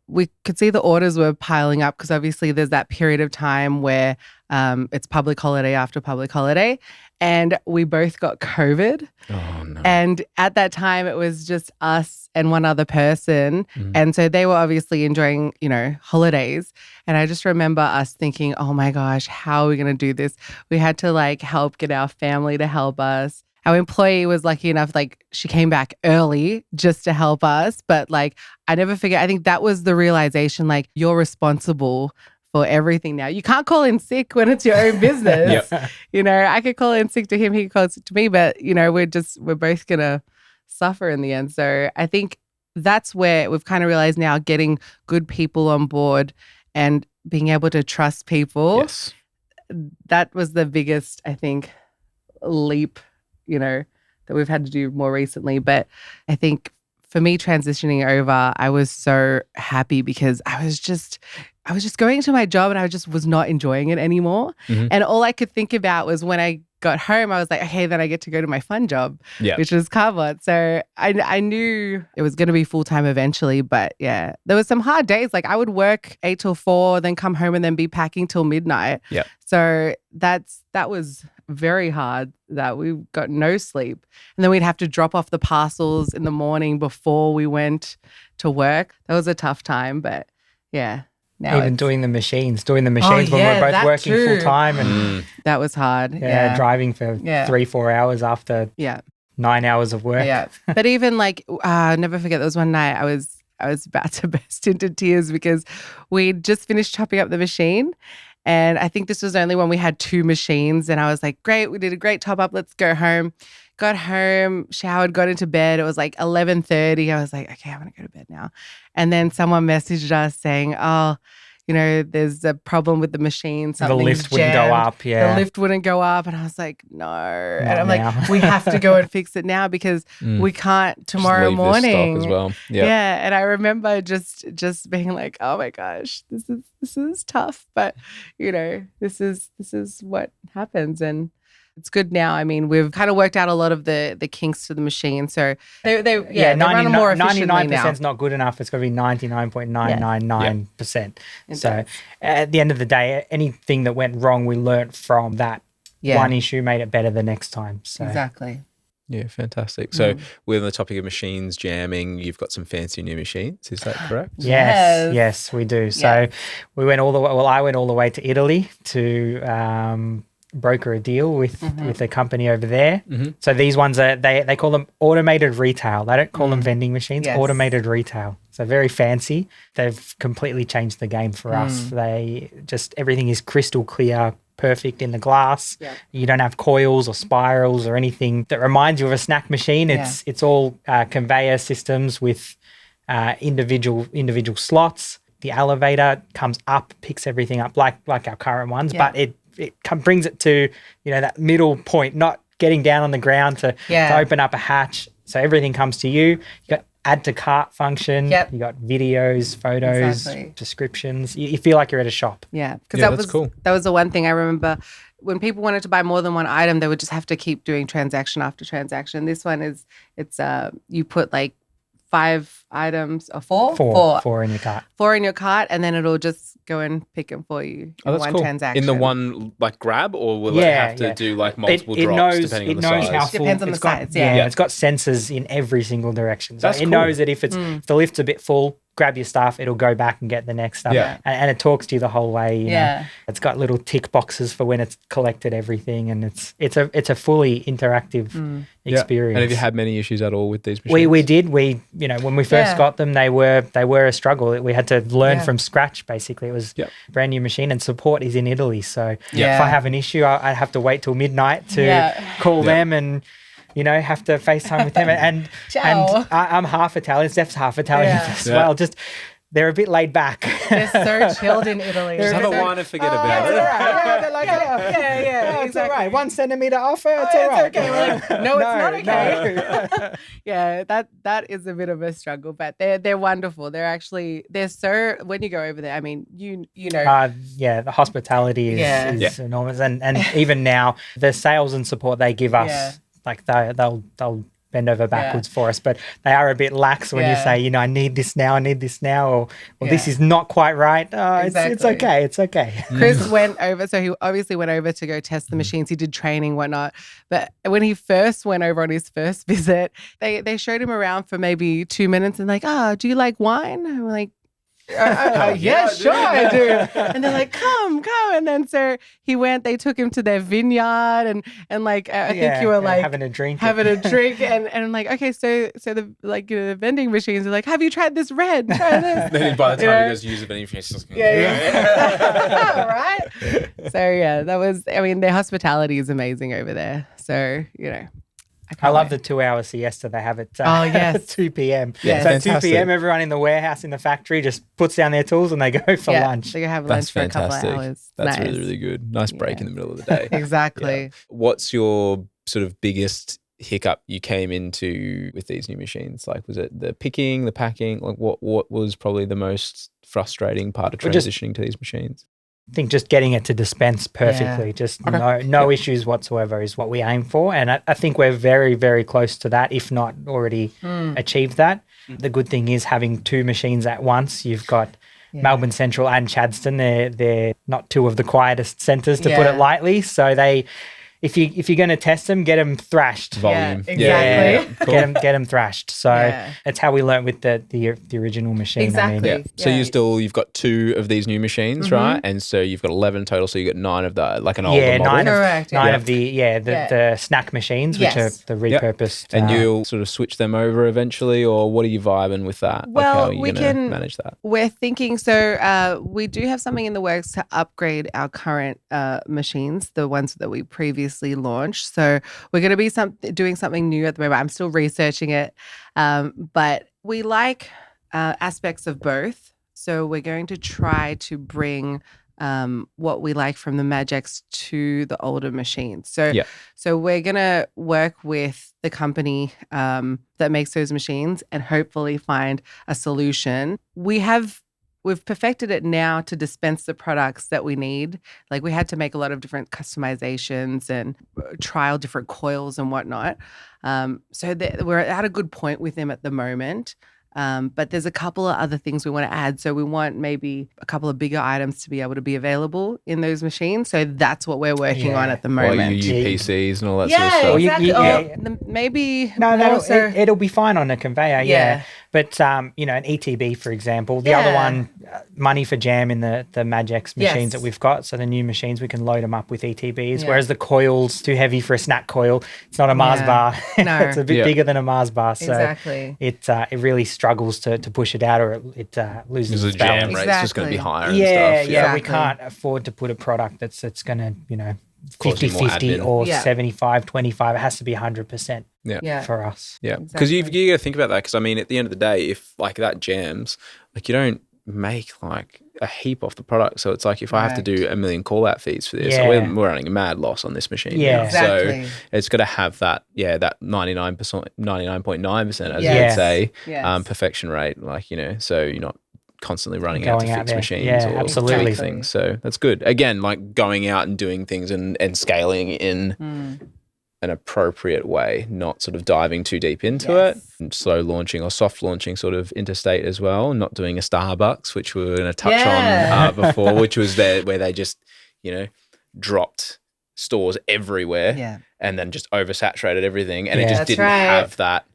Speaker 1: We could see the orders were piling up because obviously there's that period of time where it's public holiday after public holiday. And we both got COVID.
Speaker 3: Oh, no.
Speaker 1: And at that time, it was just us and one other person. And so they were obviously enjoying, holidays. And I just remember us thinking, oh my gosh, how are we going to do this? We had to help get our family to help us. Our employee was lucky enough, she came back early just to help us. But I never forget, I think that was the realization, you're responsible for everything now. You can't call in sick when it's your own business. I could call in sick to him, he could call in sick to me, but we're both gonna suffer in the end. So I think that's where we've kind of realized now getting good people on board and being able to trust people.
Speaker 3: Yes.
Speaker 1: That was the biggest, I think, leap, that we've had to do more recently. But I think for me transitioning over, I was so happy because I was just going to my job and I just was not enjoying it anymore. And all I could think about was when I got home, I was like, okay, then I get to go to my fun job, which was Carbot. So I knew it was going to be full-time eventually, but yeah, there was some hard days. I would work 8 till 4, then come home and then be packing till midnight. So that was very hard, that we got no sleep. And then we'd have to drop off the parcels in the morning before we went to work. That was a tough time, but yeah. Now
Speaker 2: even doing the machines when we're both working full time and
Speaker 1: that was hard.
Speaker 2: Driving for 3-4 hours after 9 hours of work.
Speaker 1: But even never forget, there was one night I was about to burst into tears because we'd just finished chopping up the machine. And I think this was only when we had 2 machines. And I was like, great, we did a great top up. Let's go home. Got home, showered, got into bed. It was 11:30. I was like, okay, I'm going to go to bed now. And then someone messaged us saying, oh, there's a problem with the machine.
Speaker 2: The lift wouldn't go up.
Speaker 1: The lift wouldn't go up. And I was like, no. And I'm like, we have to go and fix it now because we can't tomorrow morning.
Speaker 3: This stock as well.
Speaker 1: Yeah. And I remember just being like, oh my gosh, this is tough. But, this is what happens. And it's good now. I mean, we've kind of worked out a lot of the kinks to the machine. So they run more efficiently now.
Speaker 2: 99% is not good enough. It's got to be 99.999%. So at the end of the day, anything that went wrong, we learnt from that. One issue made it better the next time. So.
Speaker 1: Exactly.
Speaker 3: Yeah, fantastic. So we're on the topic of machines jamming. You've got some fancy new machines. Is that correct?
Speaker 2: Yes, we do. So we went all the way. Well, I went all the way to Italy to broker a deal with a company over there. So these ones are they call them automated retail. They don't call them vending machines. Automated retail. So very fancy. They've completely changed the game for us. They everything is crystal clear, perfect in the glass. You don't have coils or spirals or anything that reminds you of a snack machine. It's all conveyor systems with individual slots. The elevator comes up, picks everything up like our current ones, but it brings it to that middle point, not getting down on the ground to open up a hatch. So everything comes to you. You got add to cart function. You got videos, photos, descriptions. You feel like you're at a shop.
Speaker 1: Yeah, because that was cool. That was the one thing I remember. When people wanted to buy more than one item, they would just have to keep doing transaction after transaction. This one it's you put 5 items or 4?
Speaker 2: 4 in your cart.
Speaker 1: 4 in your cart, and then it'll just go and pick them for you in one transaction.
Speaker 3: In the one grab, or will it have to do multiple drops depending on the size?
Speaker 1: It depends on the size.
Speaker 2: It's got sensors in every single direction. So it knows that if the lift's a bit full, grab your stuff, it'll go back and get the next stuff.
Speaker 3: Yeah.
Speaker 2: And it talks to you the whole way. You
Speaker 1: Yeah.
Speaker 2: know. It's got little tick boxes for when it's collected everything, and it's a fully interactive experience.
Speaker 3: And have you had many issues at all with these machines?
Speaker 2: We did. When we first got them, they were a struggle. We had to learn
Speaker 1: Yeah.
Speaker 2: from scratch. Basically, it was
Speaker 3: Yep.
Speaker 2: a brand new machine, and support is in Italy. So
Speaker 1: Yeah.
Speaker 2: if I have an issue, I have to wait till midnight to call them and have to FaceTime with them. And
Speaker 1: Ciao.
Speaker 2: I'm half Italian. Steph's half Italian
Speaker 1: Yeah.
Speaker 2: as well. Just they're a bit laid back.
Speaker 1: They're so chilled in Italy.
Speaker 3: Just have a
Speaker 1: They're
Speaker 3: wine and forget about it.
Speaker 2: Yeah, they're like,
Speaker 1: yeah,
Speaker 2: it's all right. 1 centimeter off, it's
Speaker 1: Oh,
Speaker 2: all right.
Speaker 1: okay. We're like, no, it's not okay.
Speaker 2: No.
Speaker 1: Yeah, that is a bit of a struggle, but they're wonderful. They're so, when you go over there, I mean, you know.
Speaker 2: The hospitality is enormous, and even now the sales and support they give us, like they'll bend over backwards for us, but they are a bit lax when you say, I need this now, or this is not quite right. It's okay.
Speaker 1: Chris went over, so he obviously went over to go test the machines. He did training, whatnot. But when he first went over on his first visit, they showed him around for maybe 2 minutes and like, do you like wine? And we're like, yeah, sure I do. And they're like, come. And then so he went, they took him to their vineyard and like, I think you were like
Speaker 2: having a drink.
Speaker 1: And I'm like, okay, so the the vending machines are like, have you tried this red? Try this.
Speaker 3: Then by the time he goes to use the vending machine, he's just
Speaker 1: right? So that was, I mean, their hospitality is amazing over there. So,
Speaker 2: I love the 2 hour siesta they have at 2 p.m.
Speaker 1: Yeah,
Speaker 2: so at 2
Speaker 3: fantastic.
Speaker 2: p.m. everyone in the warehouse, in the factory just puts down their tools and they go for lunch.
Speaker 1: They go have
Speaker 3: That's
Speaker 1: lunch for a couple
Speaker 3: fantastic.
Speaker 1: of hours.
Speaker 3: That's
Speaker 1: Nice.
Speaker 3: really, really good. Nice break in the middle of the day.
Speaker 1: Exactly.
Speaker 3: Yeah. What's your sort of biggest hiccup you came into with these new machines? Like, was it the picking, the packing? Like, what was probably the most frustrating part of transitioning to these machines?
Speaker 2: I think just getting it to dispense perfectly, no issues whatsoever is what we aim for. And I think we're very, very close to that, if not already achieved that. The good thing is having 2 machines at once. You've got Melbourne Central and Chadstone. They're not 2 of the quietest centres, to put it lightly. So if you're going to test them, get them thrashed.
Speaker 3: Volume.
Speaker 1: Yeah, exactly.
Speaker 3: Cool.
Speaker 2: Get them thrashed. So that's how we learned with the original machine.
Speaker 1: Exactly.
Speaker 2: I mean.
Speaker 3: So you've got 2 of these new machines, right? And so you've got 11 total. So you got 9 of the, like an older model.
Speaker 1: Correct.
Speaker 2: Of the snack machines, which are the repurposed.
Speaker 3: And you'll sort of switch them over eventually, or what are you vibing with that?
Speaker 1: Well,
Speaker 3: how are you
Speaker 1: we
Speaker 3: gonna
Speaker 1: can
Speaker 3: manage that.
Speaker 1: We're thinking, so we do have something in the works to upgrade our current machines, the ones that we previously launched. So we're going to be doing something new at the moment. I'm still researching it, but we like aspects of both. So we're going to try to bring what we like from the Magix to the older machines. So we're going to work with the company that makes those machines and hopefully find a solution. We've perfected it now to dispense the products that we need. Like, we had to make a lot of different customizations and trial different coils and whatnot. So we're at a good point with them at the moment. But there's a couple of other things we want to add. So we want maybe a couple of bigger items to be able to be available in those machines. So that's what we're working on at the moment.
Speaker 3: Like UPCs and all that sort of stuff.
Speaker 1: Exactly. Maybe
Speaker 2: it'll be fine on a conveyor. But an ETB, for example, the other one, money for jam in the Magix machines that we've got. So the new machines, we can load them up with ETBs. Whereas the coil's too heavy for a snack coil. It's not a Mars bar.
Speaker 1: No.
Speaker 2: It's a bit bigger than a Mars bar. So
Speaker 1: exactly.
Speaker 2: it really struggles to push it out, or it loses its balance.
Speaker 3: Jam rate's just going to be higher and stuff.
Speaker 2: Yeah, we can't afford to put a product that's going to, 50-50 or 75-25. It has to be 100% for us.
Speaker 3: Yeah, because you got to think about that, because I mean, at the end of the day, if like that jams, like, you don't make like a heap off the product. So it's like, if I have to do a million call out fees for this, we're running a mad loss on this machine.
Speaker 1: Exactly.
Speaker 3: So it's got to have that 99.9%, as you would say, perfection rate, like, so you're not constantly running out to fix machines or
Speaker 2: absolutely
Speaker 3: things. So that's good. Again, like going out and doing things and scaling in an appropriate way, not sort of diving too deep into it, and slow launching or soft launching sort of interstate as well, not doing a Starbucks, which we were going to touch on before, which was where they just, dropped stores everywhere and then just oversaturated everything, and it just didn't have that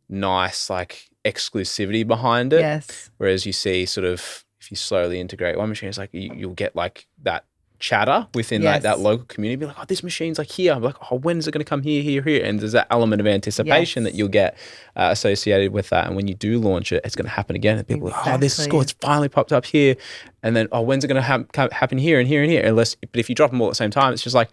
Speaker 3: nice, like, exclusivity behind it.
Speaker 1: Yes.
Speaker 3: Whereas you see sort of, if you slowly integrate one machine, it's like you'll get like that chatter within
Speaker 1: Yes.
Speaker 3: that local community. Be like, oh, this machine's like here. I'm like, oh, when is it going to come here, here, here? And there's that element of anticipation
Speaker 1: Yes.
Speaker 3: that you'll get associated with that. And when you do launch it, it's going to happen again. And people are like, oh, this
Speaker 1: Exactly.
Speaker 3: score, it's finally popped up here. And then, oh, when's it going to happen here and here and here? But if you drop them all at the same time, it's just like,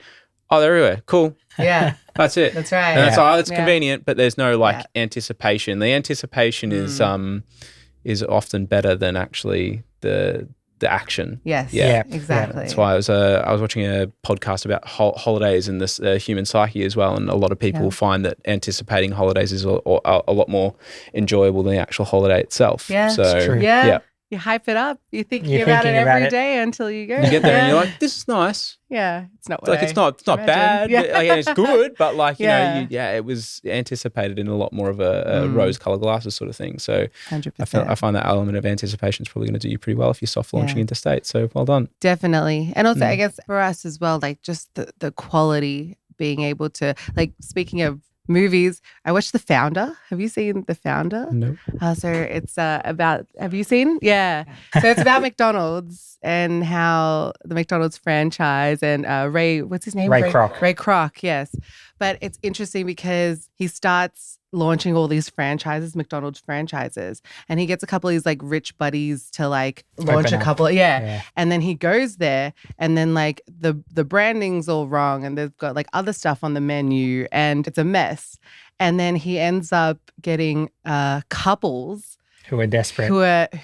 Speaker 3: oh, they're everywhere. Cool.
Speaker 1: Yeah.
Speaker 3: That's it.
Speaker 1: That's right.
Speaker 3: And that's it's
Speaker 1: Yeah.
Speaker 3: convenient, but there's no like
Speaker 1: Yeah.
Speaker 3: anticipation. The anticipation is often better than actually the action.
Speaker 1: Yes.
Speaker 3: Yeah.
Speaker 1: Exactly.
Speaker 3: That's why I was watching a podcast about holidays and this human psyche as well, and a lot of people find that anticipating holidays is a lot more enjoyable than the actual holiday itself.
Speaker 1: Yeah.
Speaker 3: So
Speaker 2: It's true.
Speaker 1: Yeah. You hype it up. You're thinking about it
Speaker 2: thinking about
Speaker 1: every
Speaker 2: it.
Speaker 1: day until you go.
Speaker 3: you get there and you're like, this is nice.
Speaker 1: yeah, it's not
Speaker 3: It's
Speaker 1: what
Speaker 3: like it's not
Speaker 1: imagined.
Speaker 3: bad.
Speaker 1: Yeah.
Speaker 3: Like, it's good, but like you
Speaker 1: Yeah.
Speaker 3: know, it was anticipated in a lot more of a rose-colored glasses sort of thing. So
Speaker 1: 100%.
Speaker 3: I find that element of anticipation is probably going to do you pretty well if you're soft launching
Speaker 1: Yeah.
Speaker 3: into state. So well done.
Speaker 1: Definitely. And also, I guess for us as well, like just the quality, being able to, like, speaking of movies, I watched The Founder. Have you seen The Founder?
Speaker 3: No.
Speaker 1: So it's about, have you seen? Yeah. So it's about McDonald's and how the McDonald's franchise and what's his name?
Speaker 2: Ray Kroc.
Speaker 1: Ray Kroc, yes. But it's interesting because he starts launching all these franchises, McDonald's franchises, and he gets a couple of these like rich buddies to like launch
Speaker 2: Open
Speaker 1: a
Speaker 2: up.
Speaker 1: couple.
Speaker 2: Yeah.
Speaker 1: And then he goes there and then like the branding's all wrong and they've got like other stuff on the menu and it's a mess. And then he ends up getting couples
Speaker 2: Who are desperate.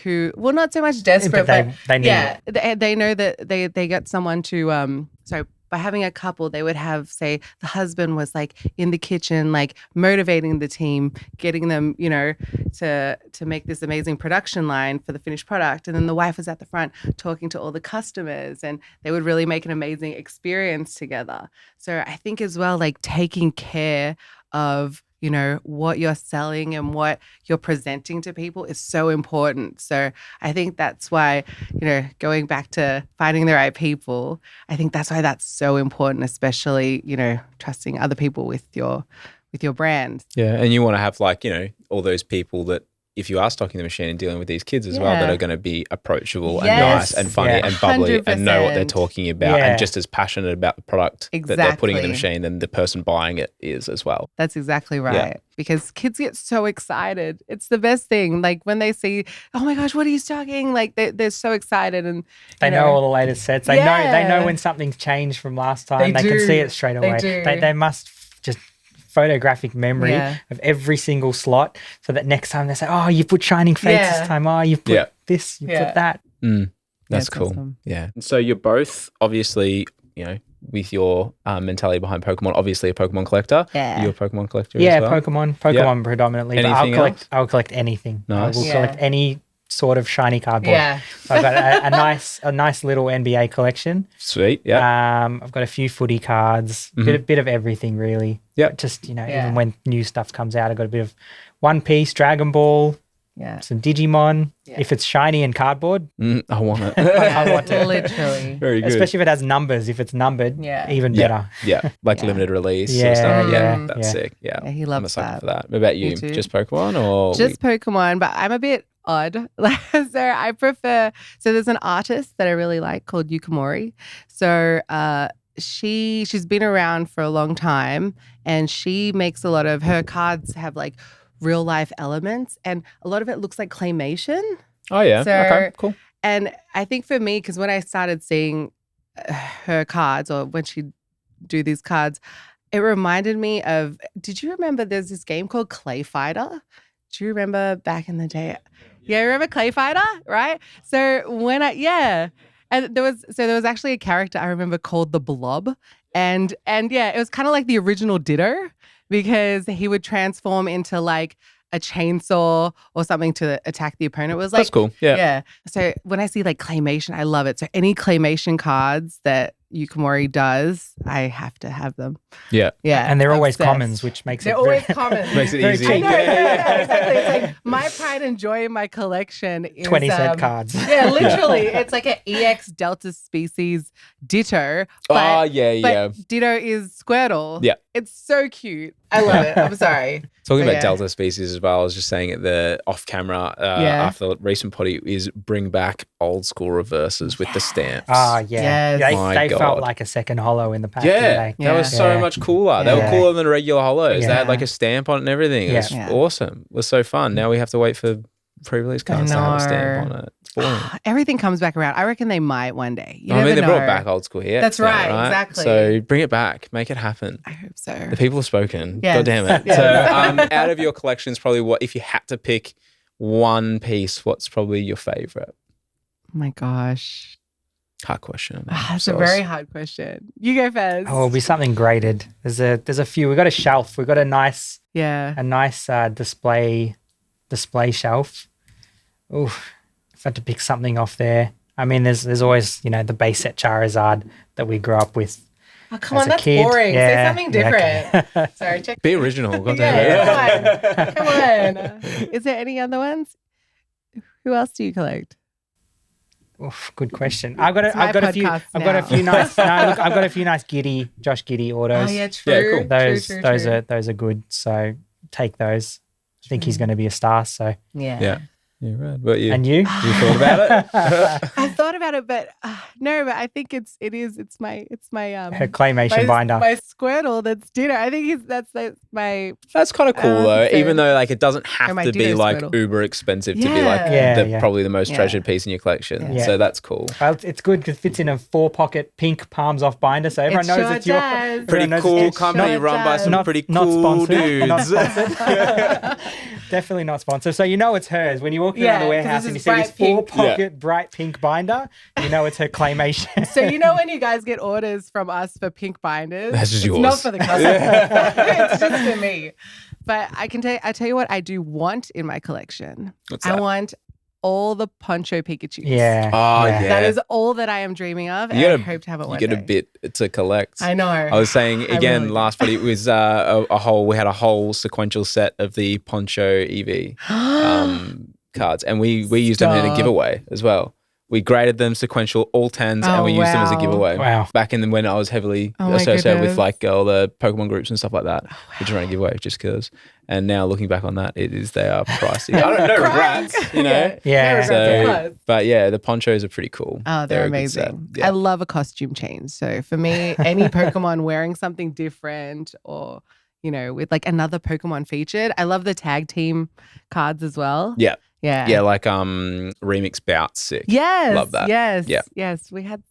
Speaker 1: who well, not so much desperate,
Speaker 2: But
Speaker 1: but
Speaker 2: they need
Speaker 1: yeah, they know that they get someone to so by having a couple, they would have, say, the husband was like in the kitchen, like motivating the team, getting them, you know, to make this amazing production line for the finished product. And then the wife was at the front talking to all the customers and they would really make an amazing experience together. So I think as well, like taking care of, you know, what you're selling and what you're presenting to people is so important. So I think that's why, you know, going back to finding the right people, I think that's why that's so important, especially, you know, trusting other people with your brand.
Speaker 3: Yeah, and you want to have like, you know, all those people that if you are stocking the machine and dealing with these kids as well, that are going to be approachable and
Speaker 1: Yes.
Speaker 3: nice and funny
Speaker 2: Yeah.
Speaker 3: and bubbly and know what they're
Speaker 1: 100%.
Speaker 3: talking about
Speaker 2: Yeah.
Speaker 3: and just as passionate about the product that they're putting in the
Speaker 1: Exactly.
Speaker 3: machine than the person buying it is as well.
Speaker 1: That's exactly right. Because kids get so excited. It's the best thing. Like when they see, oh my gosh, what are you stocking? Like they're so excited and
Speaker 2: They know all the latest sets. They
Speaker 1: Yeah.
Speaker 2: know when something's changed from last time. They can
Speaker 1: do.
Speaker 2: see it straight
Speaker 1: They
Speaker 2: away.
Speaker 1: do.
Speaker 2: They must just photographic memory
Speaker 1: Yeah.
Speaker 2: of every single slot so that next time they say, oh, you put shining fates
Speaker 1: Yeah.
Speaker 2: this time. Oh, you put
Speaker 3: Yeah.
Speaker 2: this, you
Speaker 1: Yeah.
Speaker 2: put that.
Speaker 3: That's
Speaker 1: it's
Speaker 3: cool.
Speaker 1: awesome.
Speaker 3: Yeah. So you're both obviously, you know, with your mentality behind Pokemon, obviously a Pokemon collector.
Speaker 1: Yeah.
Speaker 3: You're a Pokemon collector
Speaker 2: Yeah,
Speaker 3: as well.
Speaker 2: Pokemon predominantly. But
Speaker 3: Anything else?
Speaker 2: I'll collect anything.
Speaker 3: Nice.
Speaker 2: I will
Speaker 1: Yeah.
Speaker 2: collect any sort of shiny cardboard.
Speaker 1: Yeah.
Speaker 2: So I've got a nice little NBA collection.
Speaker 3: Sweet. Yeah.
Speaker 2: I've got a few footy cards, bit of everything really.
Speaker 3: Yeah.
Speaker 2: Just, you know,
Speaker 1: Yeah.
Speaker 2: even when new stuff comes out, I've got a bit of One Piece, Dragon Ball,
Speaker 1: Yeah.
Speaker 2: some Digimon.
Speaker 1: Yeah.
Speaker 2: If it's shiny and cardboard,
Speaker 3: I want it.
Speaker 2: I want it.
Speaker 1: Literally.
Speaker 3: Very good.
Speaker 2: Especially if it has numbers. If it's numbered,
Speaker 1: Yeah.
Speaker 2: even
Speaker 3: yeah.
Speaker 2: better.
Speaker 3: Yeah. Like
Speaker 1: Yeah.
Speaker 3: limited release.
Speaker 2: Yeah,
Speaker 3: Or stuff.
Speaker 2: yeah,
Speaker 3: That's
Speaker 2: yeah.
Speaker 3: sick. Yeah.
Speaker 1: Yeah, he
Speaker 3: I'm a
Speaker 1: loves
Speaker 3: sucker
Speaker 1: that.
Speaker 3: for that. What about you?
Speaker 1: Me too.
Speaker 3: Just Pokemon or?
Speaker 1: Just Pokemon, but I'm a bit odd. So I prefer, so there's an artist that I really like called Yukamori. So she's been around for a long time and she makes a lot of her cards have like real life elements and a lot of it looks like claymation.
Speaker 3: Oh yeah.
Speaker 1: So-
Speaker 3: Okay. Cool.
Speaker 1: And I think for me, because when I started seeing her cards or when she'd do these cards, it reminded me of, did you remember there's this game called Clay Fighter? Do you remember back in the day? Yeah, remember Clay Fighter, right? So when and there was actually a character I remember called the Blob. And yeah, it was kind of like the original Ditto because he would transform into like a chainsaw or something to attack the opponent. It was like
Speaker 3: That's cool. Yeah.
Speaker 1: yeah. So when I see like claymation, I love it. So any claymation cards that Yukamori does, I have to have them.
Speaker 3: Yeah.
Speaker 1: Yeah.
Speaker 2: And they're always
Speaker 1: obsessed.
Speaker 2: commons, which makes
Speaker 1: They're
Speaker 2: it
Speaker 1: always
Speaker 2: very,
Speaker 1: commons.
Speaker 3: Makes it
Speaker 2: Very
Speaker 3: easy.
Speaker 1: I
Speaker 2: cheap.
Speaker 1: know, yeah, exactly. It's like my pride and joy in my collection is
Speaker 2: 20-cent cards.
Speaker 1: Yeah, literally. It's like an EX Delta Species Ditto. But,
Speaker 3: Oh yeah.
Speaker 1: but
Speaker 3: Yeah.
Speaker 1: Ditto is Squirtle.
Speaker 3: Yeah.
Speaker 1: It's so cute. I love it. I'm sorry.
Speaker 3: Talking
Speaker 1: But
Speaker 3: about
Speaker 1: yeah.
Speaker 3: Delta species as well, I was just saying at the off camera after the recent potty is bring back old school reverses with the stamps.
Speaker 2: Ah, yeah.
Speaker 1: Yes.
Speaker 3: My
Speaker 2: They felt
Speaker 3: God.
Speaker 2: like a second holo in the pack.
Speaker 3: Yeah,
Speaker 2: didn't
Speaker 3: that was so
Speaker 2: Yeah.
Speaker 3: much cooler. They were
Speaker 1: Yeah.
Speaker 3: cooler than regular holos. They
Speaker 2: Yeah.
Speaker 3: had like a stamp on it and everything. It was
Speaker 1: Yeah.
Speaker 3: awesome. It was so fun. Now we have to wait for pre-release cards to have a stamp on it. It's boring.
Speaker 1: Everything comes back around. I reckon they might one day. You
Speaker 3: I mean,
Speaker 1: never
Speaker 3: they
Speaker 1: know.
Speaker 3: brought back old school here.
Speaker 1: That's right, exactly.
Speaker 3: So bring it back. Make it happen.
Speaker 1: I hope so.
Speaker 3: The people have spoken.
Speaker 1: Yes.
Speaker 3: God damn it.
Speaker 1: Yes.
Speaker 3: So out of your collections, probably what, if you had to pick one piece, what's probably your favorite?
Speaker 1: Oh my gosh.
Speaker 3: Hard question.
Speaker 1: That's a very hard question. You go first.
Speaker 2: Oh, it'll be something graded. There's a few. We've got a shelf. We've got a nice display shelf. Oof. If I had to pick something off there. I mean, there's always, the base set Charizard that we grew up with.
Speaker 1: Oh, come
Speaker 2: as
Speaker 1: on,
Speaker 2: a
Speaker 1: that's
Speaker 2: kid.
Speaker 1: boring.
Speaker 2: Yeah,
Speaker 1: Say something different.
Speaker 2: okay.
Speaker 1: Sorry, check.
Speaker 3: Be original. God damn it.
Speaker 1: Yeah, come on. Is there any other ones? Who else do you collect?
Speaker 2: Oof, good question. I've got
Speaker 1: my
Speaker 2: a few.
Speaker 1: podcast
Speaker 2: I've got a
Speaker 1: now.
Speaker 2: few nice. No, look, I've got a few nice Josh Giddy autos.
Speaker 1: Oh yeah, true.
Speaker 3: Yeah, cool.
Speaker 2: Those are good. So take those. I think he's going to be a star. So
Speaker 1: Yeah.
Speaker 3: Yeah, right. What you?
Speaker 2: and you?
Speaker 3: You thought about it?
Speaker 1: I've thought about it, but no, but I think it's my
Speaker 2: Her claymation binder.
Speaker 1: my Squirtle that's dinner. I think that's my
Speaker 3: That's kind of cool though,
Speaker 1: so-
Speaker 3: even though like it doesn't have
Speaker 1: my
Speaker 3: to be
Speaker 1: Ditto
Speaker 3: like
Speaker 1: Squirtle.
Speaker 3: uber expensive to be like
Speaker 2: Yeah.
Speaker 3: probably the most
Speaker 1: Yeah.
Speaker 3: treasured piece in your collection.
Speaker 2: Yeah.
Speaker 3: So that's cool.
Speaker 2: Well, it's good because it fits in a 4-pocket pink palms off binder, so everyone knows
Speaker 1: sure
Speaker 2: it's your.
Speaker 1: does.
Speaker 3: Pretty
Speaker 2: everyone knows
Speaker 3: cool
Speaker 2: it's-
Speaker 3: company
Speaker 1: sure
Speaker 3: run by
Speaker 1: does.
Speaker 3: some pretty
Speaker 2: not
Speaker 3: cool
Speaker 2: sponsored.
Speaker 3: dudes.
Speaker 2: Not sponsored. Definitely not sponsored. So you know it's hers. When you walk around
Speaker 1: Yeah,
Speaker 2: the
Speaker 1: 'cause
Speaker 2: warehouse
Speaker 1: this
Speaker 2: and you
Speaker 1: is
Speaker 2: see this
Speaker 1: bright pink.
Speaker 2: 4-pocket bright pink binder, you know it's her claymation.
Speaker 1: So you know when you guys get orders from us for pink binders,
Speaker 3: That's just
Speaker 1: it's
Speaker 3: yours.
Speaker 1: not for the customer. It's just for me. But I tell you what I do want in my collection.
Speaker 3: What's
Speaker 1: I
Speaker 3: that?
Speaker 1: want all the Poncho Pikachus.
Speaker 2: Yeah.
Speaker 3: Oh, yeah.
Speaker 1: That is all that I am dreaming of, and
Speaker 3: You
Speaker 1: I
Speaker 3: get a-
Speaker 1: hope to have it
Speaker 3: You
Speaker 1: one
Speaker 3: get
Speaker 1: day.
Speaker 3: a bit to collect.
Speaker 1: I know.
Speaker 3: I was saying again
Speaker 1: really do.
Speaker 3: last, but it was we had a whole sequential set of the Poncho EV cards, and we used them in a
Speaker 1: Stop.
Speaker 3: giveaway as well. We graded them sequential all 10s, and
Speaker 1: Oh,
Speaker 3: we used them as a
Speaker 1: wow.
Speaker 3: giveaway.
Speaker 2: Wow.
Speaker 3: Back in when I was heavily
Speaker 1: Oh, my
Speaker 3: associated with
Speaker 1: goodness.
Speaker 3: like all the Pokemon groups and stuff like that. We just ran a giveaway just because. And now looking back on that, they are pricey. I don't know regrets, you know.
Speaker 2: Yeah.
Speaker 1: No regrets,
Speaker 3: So,
Speaker 1: of course.
Speaker 3: but yeah, the ponchos are pretty cool.
Speaker 1: Oh, they're
Speaker 3: a good set.
Speaker 1: amazing.
Speaker 3: Yeah.
Speaker 1: I love a costume change. So for me, any Pokemon wearing something different or, with like another Pokemon featured. I love the tag team cards as well.
Speaker 3: Yeah.
Speaker 1: Yeah.
Speaker 3: Yeah, like remix bouts sick.
Speaker 1: Yes.
Speaker 3: Love that.
Speaker 1: Yes.
Speaker 3: Yeah.
Speaker 1: Yes. We had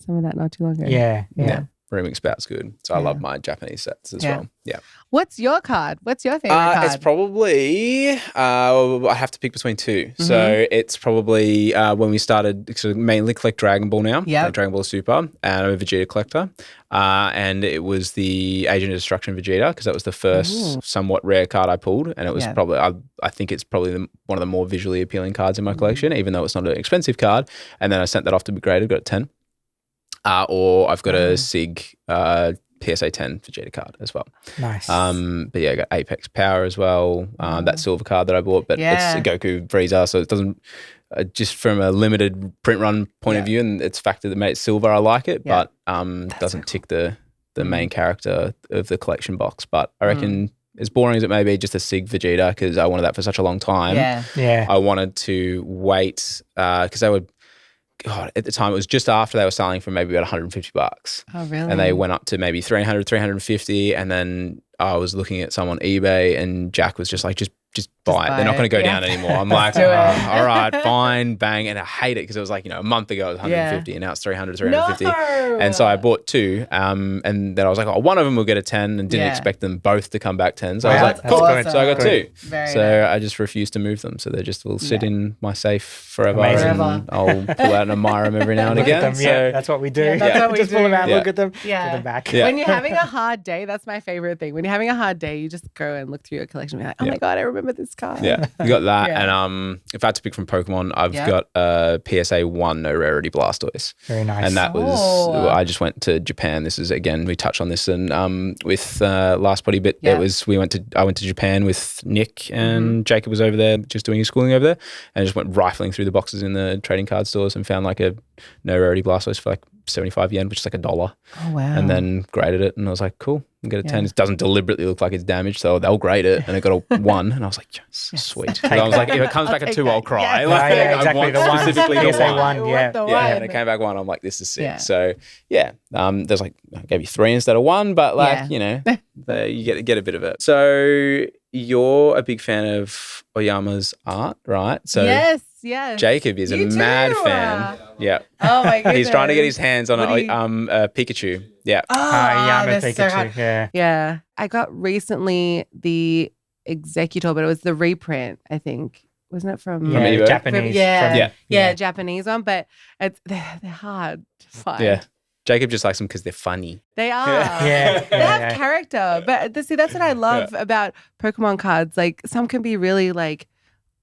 Speaker 1: some of that not too long ago.
Speaker 2: Yeah.
Speaker 1: Yeah.
Speaker 3: Remix bout's good. So I
Speaker 1: Yeah.
Speaker 3: love my Japanese sets as
Speaker 1: Yeah.
Speaker 3: well. Yeah.
Speaker 1: What's your card? What's your favorite card?
Speaker 3: It's probably I have to pick between two.
Speaker 1: Mm-hmm.
Speaker 3: So it's probably when we started sort of mainly collect Dragon Ball now.
Speaker 1: Yep.
Speaker 3: Like Dragon Ball Super, and I'm a Vegeta collector. And it was the Agent of Destruction Vegeta because that was the first somewhat rare card I pulled, and it was
Speaker 1: Yeah.
Speaker 3: probably I think it's probably one of the more visually appealing cards in my
Speaker 1: Mm-hmm.
Speaker 3: collection, even though it's not an expensive card. And then I sent that off to be graded, got a 10. Or I've got a SIG PSA 10 Vegeta card as well.
Speaker 2: Nice.
Speaker 3: But yeah, I got Apex Power as well. That silver card that I bought, but
Speaker 1: Yeah.
Speaker 3: it's a Goku Frieza, so it doesn't. Just from a limited print run point of view, and it's factor that made it silver, I like it,
Speaker 1: Yeah.
Speaker 3: but doesn't tick the main character of the collection box. But I reckon, as boring as it may be, just a SIG Vegeta because I wanted that for such a long time.
Speaker 1: Yeah.
Speaker 2: yeah.
Speaker 3: I wanted to wait because they would. God, at the time, it was just after they were selling for maybe about $150.
Speaker 1: Oh, really?
Speaker 3: And they went up to maybe 300, 350. And then I was looking at some on eBay and Jack was just like, just buy it.
Speaker 1: buy
Speaker 3: They're not going to
Speaker 1: it,
Speaker 3: go
Speaker 1: yeah.
Speaker 3: down anymore. I'm like,
Speaker 1: Do it.
Speaker 3: all right, fine, bang. And I hate it because it was like, a month ago it was 150 and now it's 300, 350.
Speaker 1: No.
Speaker 3: And so I bought two. And then I was like, one of them will get a 10 and didn't
Speaker 1: Yeah.
Speaker 3: expect them both to come back 10. So I
Speaker 2: Wow,
Speaker 3: was like,
Speaker 2: that's
Speaker 3: cool.
Speaker 2: good.
Speaker 3: So I got two.
Speaker 1: Very
Speaker 3: So
Speaker 1: nice.
Speaker 3: I just refuse to move them. So they just will sit
Speaker 1: Yeah.
Speaker 3: in my safe forever.
Speaker 2: Amazing.
Speaker 3: And
Speaker 1: Forever.
Speaker 3: I'll pull out and admire them every now and
Speaker 2: Look at
Speaker 3: again.
Speaker 2: them. Yeah, that's what we do.
Speaker 1: Yeah, that's what we
Speaker 2: Just pull them
Speaker 1: do.
Speaker 2: out,
Speaker 3: Yeah.
Speaker 2: look at them,
Speaker 1: Yeah.
Speaker 2: put them back.
Speaker 3: Yeah.
Speaker 1: When you're having a hard day, that's my favorite thing. When you're having a hard day, you just go and look through your collection and be like, oh
Speaker 3: Yeah.
Speaker 1: my God, I remember this card.
Speaker 3: Yeah, you got that.
Speaker 1: Yeah.
Speaker 3: And if I had to pick from Pokemon, I've
Speaker 1: Yeah.
Speaker 3: got a PSA 1 no rarity Blastoise.
Speaker 2: Very nice.
Speaker 3: And that was,
Speaker 1: Oh.
Speaker 3: I just went to Japan. This is, again, we touched on this and with last potty bit,
Speaker 1: Yeah.
Speaker 3: I went to Japan with Nick and Jacob was over there just doing his schooling over there and just went rifling through the boxes in the trading card stores and found like a no rarity Blastoise for like 75 yen, which is like $1.
Speaker 1: Oh, wow.
Speaker 3: And then graded it and I was like, cool, and get a 10. It doesn't deliberately look like it's damaged, so they'll grade it. And it got a 1. And I was like, yes. Sweet. I was like, if it comes back a 2, I'll cry.
Speaker 1: Yes.
Speaker 3: Like,
Speaker 2: exactly.
Speaker 3: I want
Speaker 2: The one.
Speaker 3: specifically the
Speaker 2: PSA
Speaker 3: 1.
Speaker 2: one. Yeah.
Speaker 3: And it came back 1. I'm like, this is sick. So there's like, I gave you 3 instead of 1, but like, you know, you get a bit of it. So you're a big fan of Oyama's art, right? So
Speaker 1: yes.
Speaker 3: Jacob is a mad fan. Yeah.
Speaker 1: Oh my goodness.
Speaker 3: He's trying to get his hands on a Pikachu. Yeah.
Speaker 2: Oyama
Speaker 1: that's so
Speaker 2: Pikachu.
Speaker 1: hard. Yeah. I got recently the Executor, but it was the reprint, I think. Wasn't it from
Speaker 3: Amiibo?
Speaker 2: Japanese?
Speaker 1: Yeah, Japanese one, but they're hard to find.
Speaker 3: Yeah. Jacob just likes them because they're funny.
Speaker 1: They are.
Speaker 2: Yeah.
Speaker 1: They have character. But see, that's what I love about Pokemon cards. Like some can be really like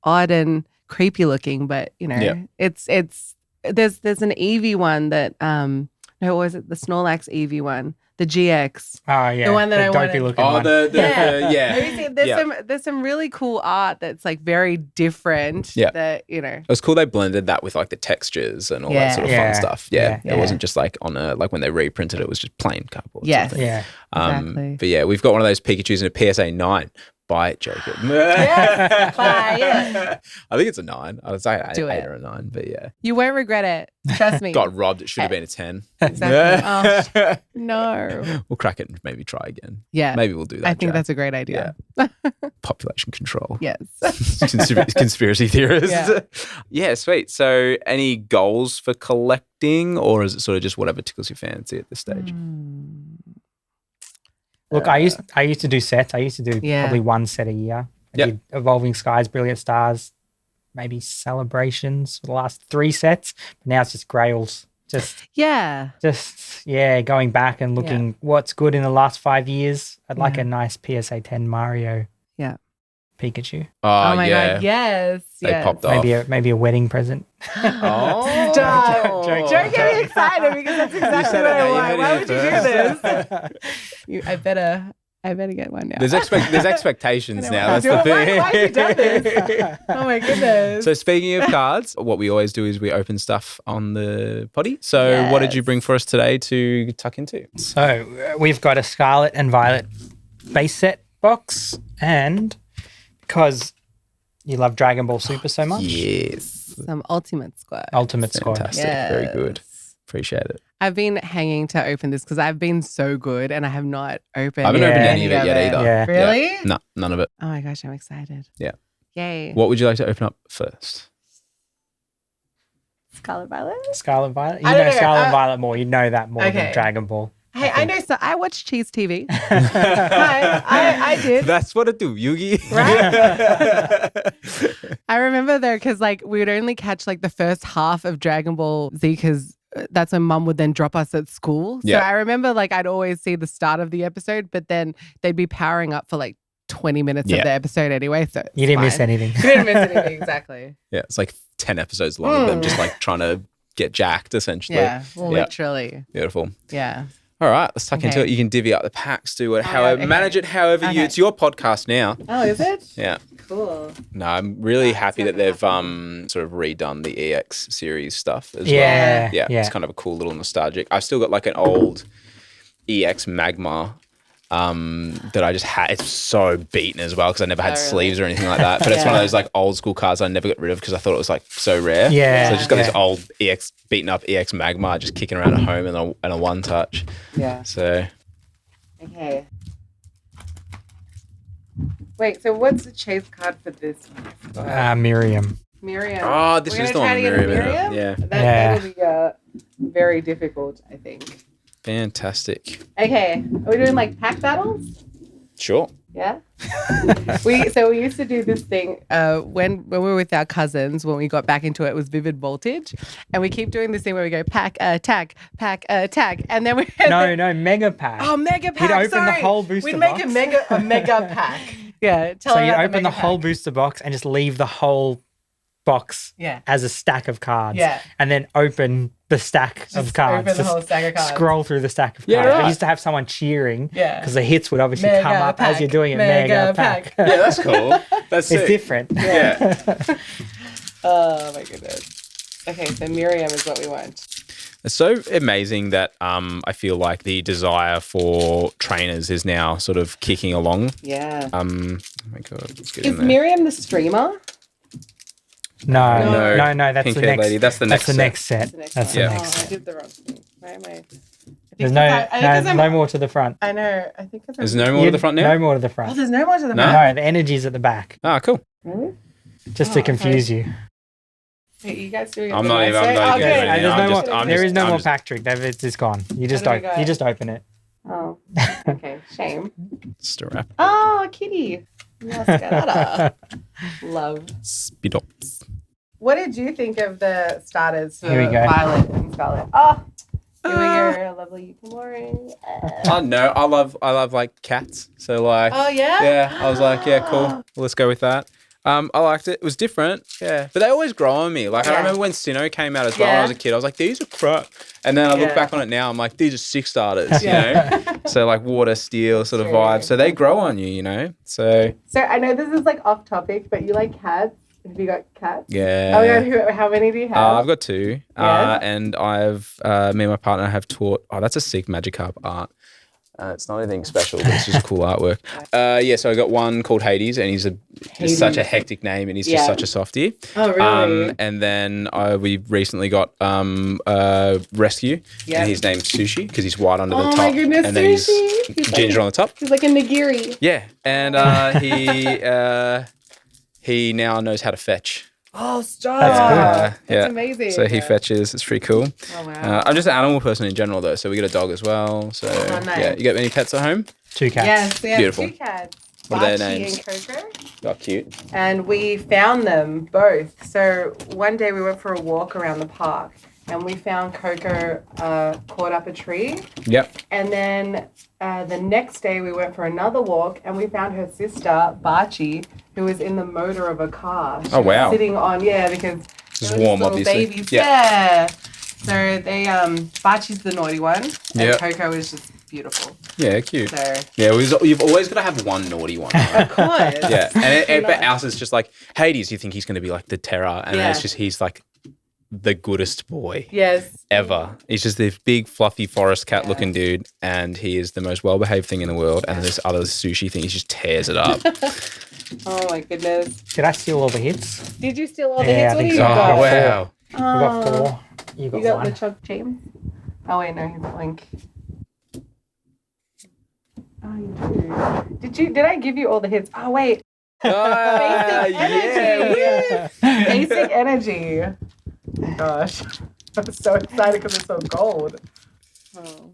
Speaker 1: odd and creepy looking, but you know, it's there's an Eevee one that no, what was it? The Snorlax Eevee one. The GX.
Speaker 2: Oh yeah.
Speaker 1: The one that I wanted.
Speaker 2: Looking one.
Speaker 1: There's some really cool art that's like very different.
Speaker 3: Yeah.
Speaker 1: That, you know.
Speaker 3: It was cool they blended that with like the textures and all that sort of fun stuff. Yeah. It wasn't just like on like when they reprinted it was just plain cardboard.
Speaker 1: Yes.
Speaker 3: Yeah.
Speaker 1: Exactly.
Speaker 3: But yeah, we've got one of those Pikachus in a PSA 9. Buy it, Jacob.
Speaker 1: Yes, buy it.
Speaker 3: I think it's a 9. I would say 8
Speaker 1: Do it.
Speaker 3: or a 9, but yeah.
Speaker 1: You won't regret it. Trust me.
Speaker 3: Got robbed. It should have been a 10.
Speaker 1: Exactly. Oh, no.
Speaker 3: We'll crack it and maybe try again.
Speaker 1: Yeah.
Speaker 3: Maybe we'll do that.
Speaker 1: I think that's a great idea.
Speaker 3: Population control.
Speaker 1: Yes.
Speaker 3: Conspiracy theorists.
Speaker 1: Yeah.
Speaker 3: Yeah, sweet. So any goals for collecting, or is it sort of just whatever tickles your fancy at this stage?
Speaker 2: Look, I used to do sets. I used to do probably 1 set a year. I did Evolving Skies, Brilliant Stars, maybe Celebrations for the last 3 sets. But now it's just Grails. Just going back and looking what's good in the last 5 years. I'd like a nice PSA 10 Mario. Yeah. Pikachu.
Speaker 3: Oh
Speaker 1: my God, yes.
Speaker 3: They popped off.
Speaker 2: Maybe a wedding present.
Speaker 3: Oh.
Speaker 1: Don't get me excited because that's exactly what I want. Why would you do this? I better get one now.
Speaker 3: There's expectations now. That's the thing.
Speaker 1: Why have you done this? Oh my goodness.
Speaker 3: So speaking of cards, what we always do is we open stuff on the potty. So what did you bring for us today to tuck into?
Speaker 2: So we've got a Scarlet and Violet base set box, and because you love Dragon Ball Super so much.
Speaker 3: Yes.
Speaker 1: Some Ultimate Squad.
Speaker 2: Ultimate Squad.
Speaker 3: Fantastic. Very good. Appreciate it.
Speaker 1: I've been hanging to open this because I've been so good and I have not opened
Speaker 3: I haven't opened any of it yet either.
Speaker 2: Yeah.
Speaker 1: Really?
Speaker 3: Yeah. No, none of it.
Speaker 1: Oh my gosh, I'm excited.
Speaker 3: Yeah.
Speaker 1: Yay.
Speaker 3: What would you like to open up first?
Speaker 1: Scarlet Violet?
Speaker 2: Scarlet Violet? You
Speaker 1: I don't
Speaker 2: know
Speaker 1: know.
Speaker 2: Scarlet and Violet more. You know that more
Speaker 1: Okay.
Speaker 2: than Dragon Ball.
Speaker 1: Hey, I know. So I watch Cheese TV. I did.
Speaker 3: That's what I do, Yugi.
Speaker 1: Right? I remember though, because like we would only catch like the first half of Dragon Ball Z because that's when Mum would then drop us at school. So I remember like I'd always see the start of the episode, but then they'd be powering up for like 20 minutes of the episode anyway. So
Speaker 2: you didn't miss anything.
Speaker 1: You didn't miss anything, exactly.
Speaker 3: Yeah, it's like 10 episodes long of them just like trying to get jacked essentially.
Speaker 1: Yeah, literally.
Speaker 3: Beautiful.
Speaker 1: Yeah.
Speaker 3: All right, let's tuck into it. You can divvy up the packs, do it, manage it however you. It's your podcast now.
Speaker 1: Oh, is it?
Speaker 3: Yeah.
Speaker 1: Cool.
Speaker 3: No, I'm really happy that they've sort of redone the EX series stuff as well. Yeah, it's kind of a cool little nostalgic. I've still got like an old EX Magma that I just had. It's so beaten as well because I never had sleeves or anything like that. But it's one of those like old school cards I never got rid of because I thought it was like so rare.
Speaker 2: Yeah.
Speaker 3: So I just got this old EX beaten up EX Magma just kicking around at home and a one touch.
Speaker 1: Yeah.
Speaker 3: So.
Speaker 1: Okay. Wait, so what's the chase card for this one?
Speaker 2: Miriam.
Speaker 1: Miriam.
Speaker 3: Oh, this is the one with Miriam. Yeah.
Speaker 1: That will be very difficult, I think.
Speaker 3: Fantastic.
Speaker 1: Okay. Are we doing like pack battles?
Speaker 3: Sure.
Speaker 1: Yeah. we used to do this thing when we were with our cousins. When we got back into it, was Vivid Voltage, and we keep doing this thing where we go pack attack, and then we
Speaker 2: no mega pack.
Speaker 1: Oh, mega pack!
Speaker 2: You'd open the whole booster box.
Speaker 1: We'd make a mega pack. Yeah.
Speaker 2: So you open the whole booster box and just leave the whole box as a stack of cards.
Speaker 1: Yeah.
Speaker 2: And then open the stack of cards.
Speaker 1: Open the whole stack of cards.
Speaker 2: Scroll through the stack of cards.
Speaker 3: Yeah, right.
Speaker 2: We used to have someone cheering.
Speaker 1: Yeah.
Speaker 2: Because the hits would obviously come up as you're doing it. Mega pack.
Speaker 3: Yeah, that's cool. That's
Speaker 2: It's different.
Speaker 3: Yeah.
Speaker 1: Oh my goodness. Okay, so Miriam is what we want.
Speaker 3: It's so amazing that I feel like the desire for trainers is now sort of kicking along.
Speaker 1: Yeah.
Speaker 3: Oh my God. Let's get
Speaker 1: Is
Speaker 3: in there.
Speaker 1: Miriam the streamer?
Speaker 2: No. That's
Speaker 3: Pink
Speaker 2: the
Speaker 3: haired
Speaker 2: next.
Speaker 3: lady. That's the next
Speaker 2: set. That's the
Speaker 3: Yeah.
Speaker 2: next
Speaker 1: I
Speaker 2: set.
Speaker 1: did the wrong thing. Why am I?
Speaker 2: There's
Speaker 1: I'm
Speaker 2: no more to the front.
Speaker 1: I know. I think
Speaker 3: There's no more to the front now?
Speaker 2: No more to the front.
Speaker 1: Oh, there's no more to the
Speaker 3: No?
Speaker 1: front.
Speaker 2: No, the energy's at the back.
Speaker 3: Ah, cool.
Speaker 1: Really?
Speaker 2: Just to confuse you.
Speaker 1: Wait, you guys doing it
Speaker 3: I'm
Speaker 1: the
Speaker 3: not
Speaker 1: right
Speaker 3: even-
Speaker 1: way?
Speaker 3: I'm not
Speaker 1: Oh,
Speaker 3: even
Speaker 1: good.
Speaker 3: getting ready.
Speaker 2: There's
Speaker 3: I'm
Speaker 2: no
Speaker 3: just-
Speaker 2: more.
Speaker 3: I'm
Speaker 2: There
Speaker 3: just-
Speaker 2: is no
Speaker 3: I'm
Speaker 2: more
Speaker 3: just-
Speaker 2: pack trick. It's gone. You just
Speaker 1: How do we go?
Speaker 2: you just open it.
Speaker 1: Oh, okay. Shame.
Speaker 3: Strap.
Speaker 1: Oh, a kitty. Mascarada. Love.
Speaker 3: Spidops.
Speaker 1: What did you think of the starters for
Speaker 2: Here we go.
Speaker 1: Violet and Scarlet? Oh, here we go. Lovely Yukamori.
Speaker 3: Oh no, I love like cats. So like,
Speaker 1: Oh, yeah?
Speaker 3: yeah. I was like, yeah, cool. Well, let's go with that. I liked it. It was different. Yeah, but they always grow on me. Like I
Speaker 1: Yeah.
Speaker 3: remember when Sinnoh came out as well when I was a kid. I was like, these are crap. And then I look
Speaker 1: Yeah.
Speaker 3: back on it now. I'm like, these are 6 starters. You
Speaker 1: Yeah.
Speaker 3: know, so like water, steel sort of
Speaker 1: True.
Speaker 3: vibe. So they grow on you. You know. So
Speaker 1: So I know this is like off topic, but you like cats? Have you got cats?
Speaker 3: yeah.
Speaker 1: Oh my God, how many do you have?
Speaker 3: I've got 2,
Speaker 1: Yes.
Speaker 3: and I've me and my partner have taught. Oh, that's a sick Magikarp art. It's not anything special, but it's just cool artwork. Yeah, so I got one called Hades, and he's such a hectic name, and he's just such a softie.
Speaker 1: Oh, really?
Speaker 3: And then we recently got Rescue,
Speaker 1: Yeah.
Speaker 3: and his name's Sushi because he's white under the
Speaker 1: Oh
Speaker 3: top,
Speaker 1: my goodness,
Speaker 3: and then
Speaker 1: Sushi.
Speaker 3: he's
Speaker 1: He's
Speaker 3: ginger
Speaker 1: like-
Speaker 3: on the top.
Speaker 1: He's like a nigiri.
Speaker 3: Yeah, and he now knows how to fetch.
Speaker 1: Oh, stop.
Speaker 2: That's
Speaker 1: That's
Speaker 3: yeah.
Speaker 1: amazing.
Speaker 3: So he fetches. It's pretty cool.
Speaker 1: Oh, wow.
Speaker 3: I'm just an animal person in general, though. So we get a dog as well. So
Speaker 1: nice.
Speaker 3: yeah, you got any pets at home?
Speaker 2: 2 cats.
Speaker 1: Yes, we have
Speaker 3: Beautiful.
Speaker 1: 2 cats.
Speaker 3: What are their
Speaker 1: Bachi
Speaker 3: names?
Speaker 1: and Coco.
Speaker 3: Oh, cute.
Speaker 1: And we found them both. So one day we went for a walk around the park and we found Coco caught up a tree.
Speaker 3: Yep.
Speaker 1: And then the next day we went for another walk and we found her sister, Bachi, who was in the motor of a car. She
Speaker 3: Oh, wow.
Speaker 1: was sitting on, because
Speaker 3: It's
Speaker 1: they were
Speaker 3: warm,
Speaker 1: just little
Speaker 3: obviously.
Speaker 1: babies.
Speaker 3: Yeah.
Speaker 1: Yeah. So they, Bachi's the naughty one and
Speaker 3: Yep.
Speaker 1: Coco is just beautiful.
Speaker 3: Yeah, cute.
Speaker 1: So,
Speaker 3: Yeah, you've always got to have one naughty one. Right?
Speaker 1: of course.
Speaker 3: Yeah, and but
Speaker 1: Nice.
Speaker 3: ours is just like Hades. You think he's going to be like the terror, and then it's just he's like the goodest boy
Speaker 1: Yes.
Speaker 3: ever. He's just this big, fluffy forest cat looking dude, and he is the most well behaved thing in the world. And then this other sushi thing, he just tears it up.
Speaker 1: Oh my goodness.
Speaker 2: Did I steal all the hits?
Speaker 1: Did you steal all the
Speaker 2: Yeah,
Speaker 1: hits?
Speaker 2: I
Speaker 1: What do
Speaker 2: think
Speaker 1: you
Speaker 2: so.
Speaker 1: got?
Speaker 3: Oh wow!
Speaker 2: We got 4. You
Speaker 1: You
Speaker 2: got
Speaker 1: got
Speaker 2: 1.
Speaker 1: the Chuck James? Oh wait, no, he's a Link. Oh, you do. Did I give you all the hits? Oh wait. Basic energy. Basic energy. Oh, gosh. I'm so excited because it's so gold. Oh.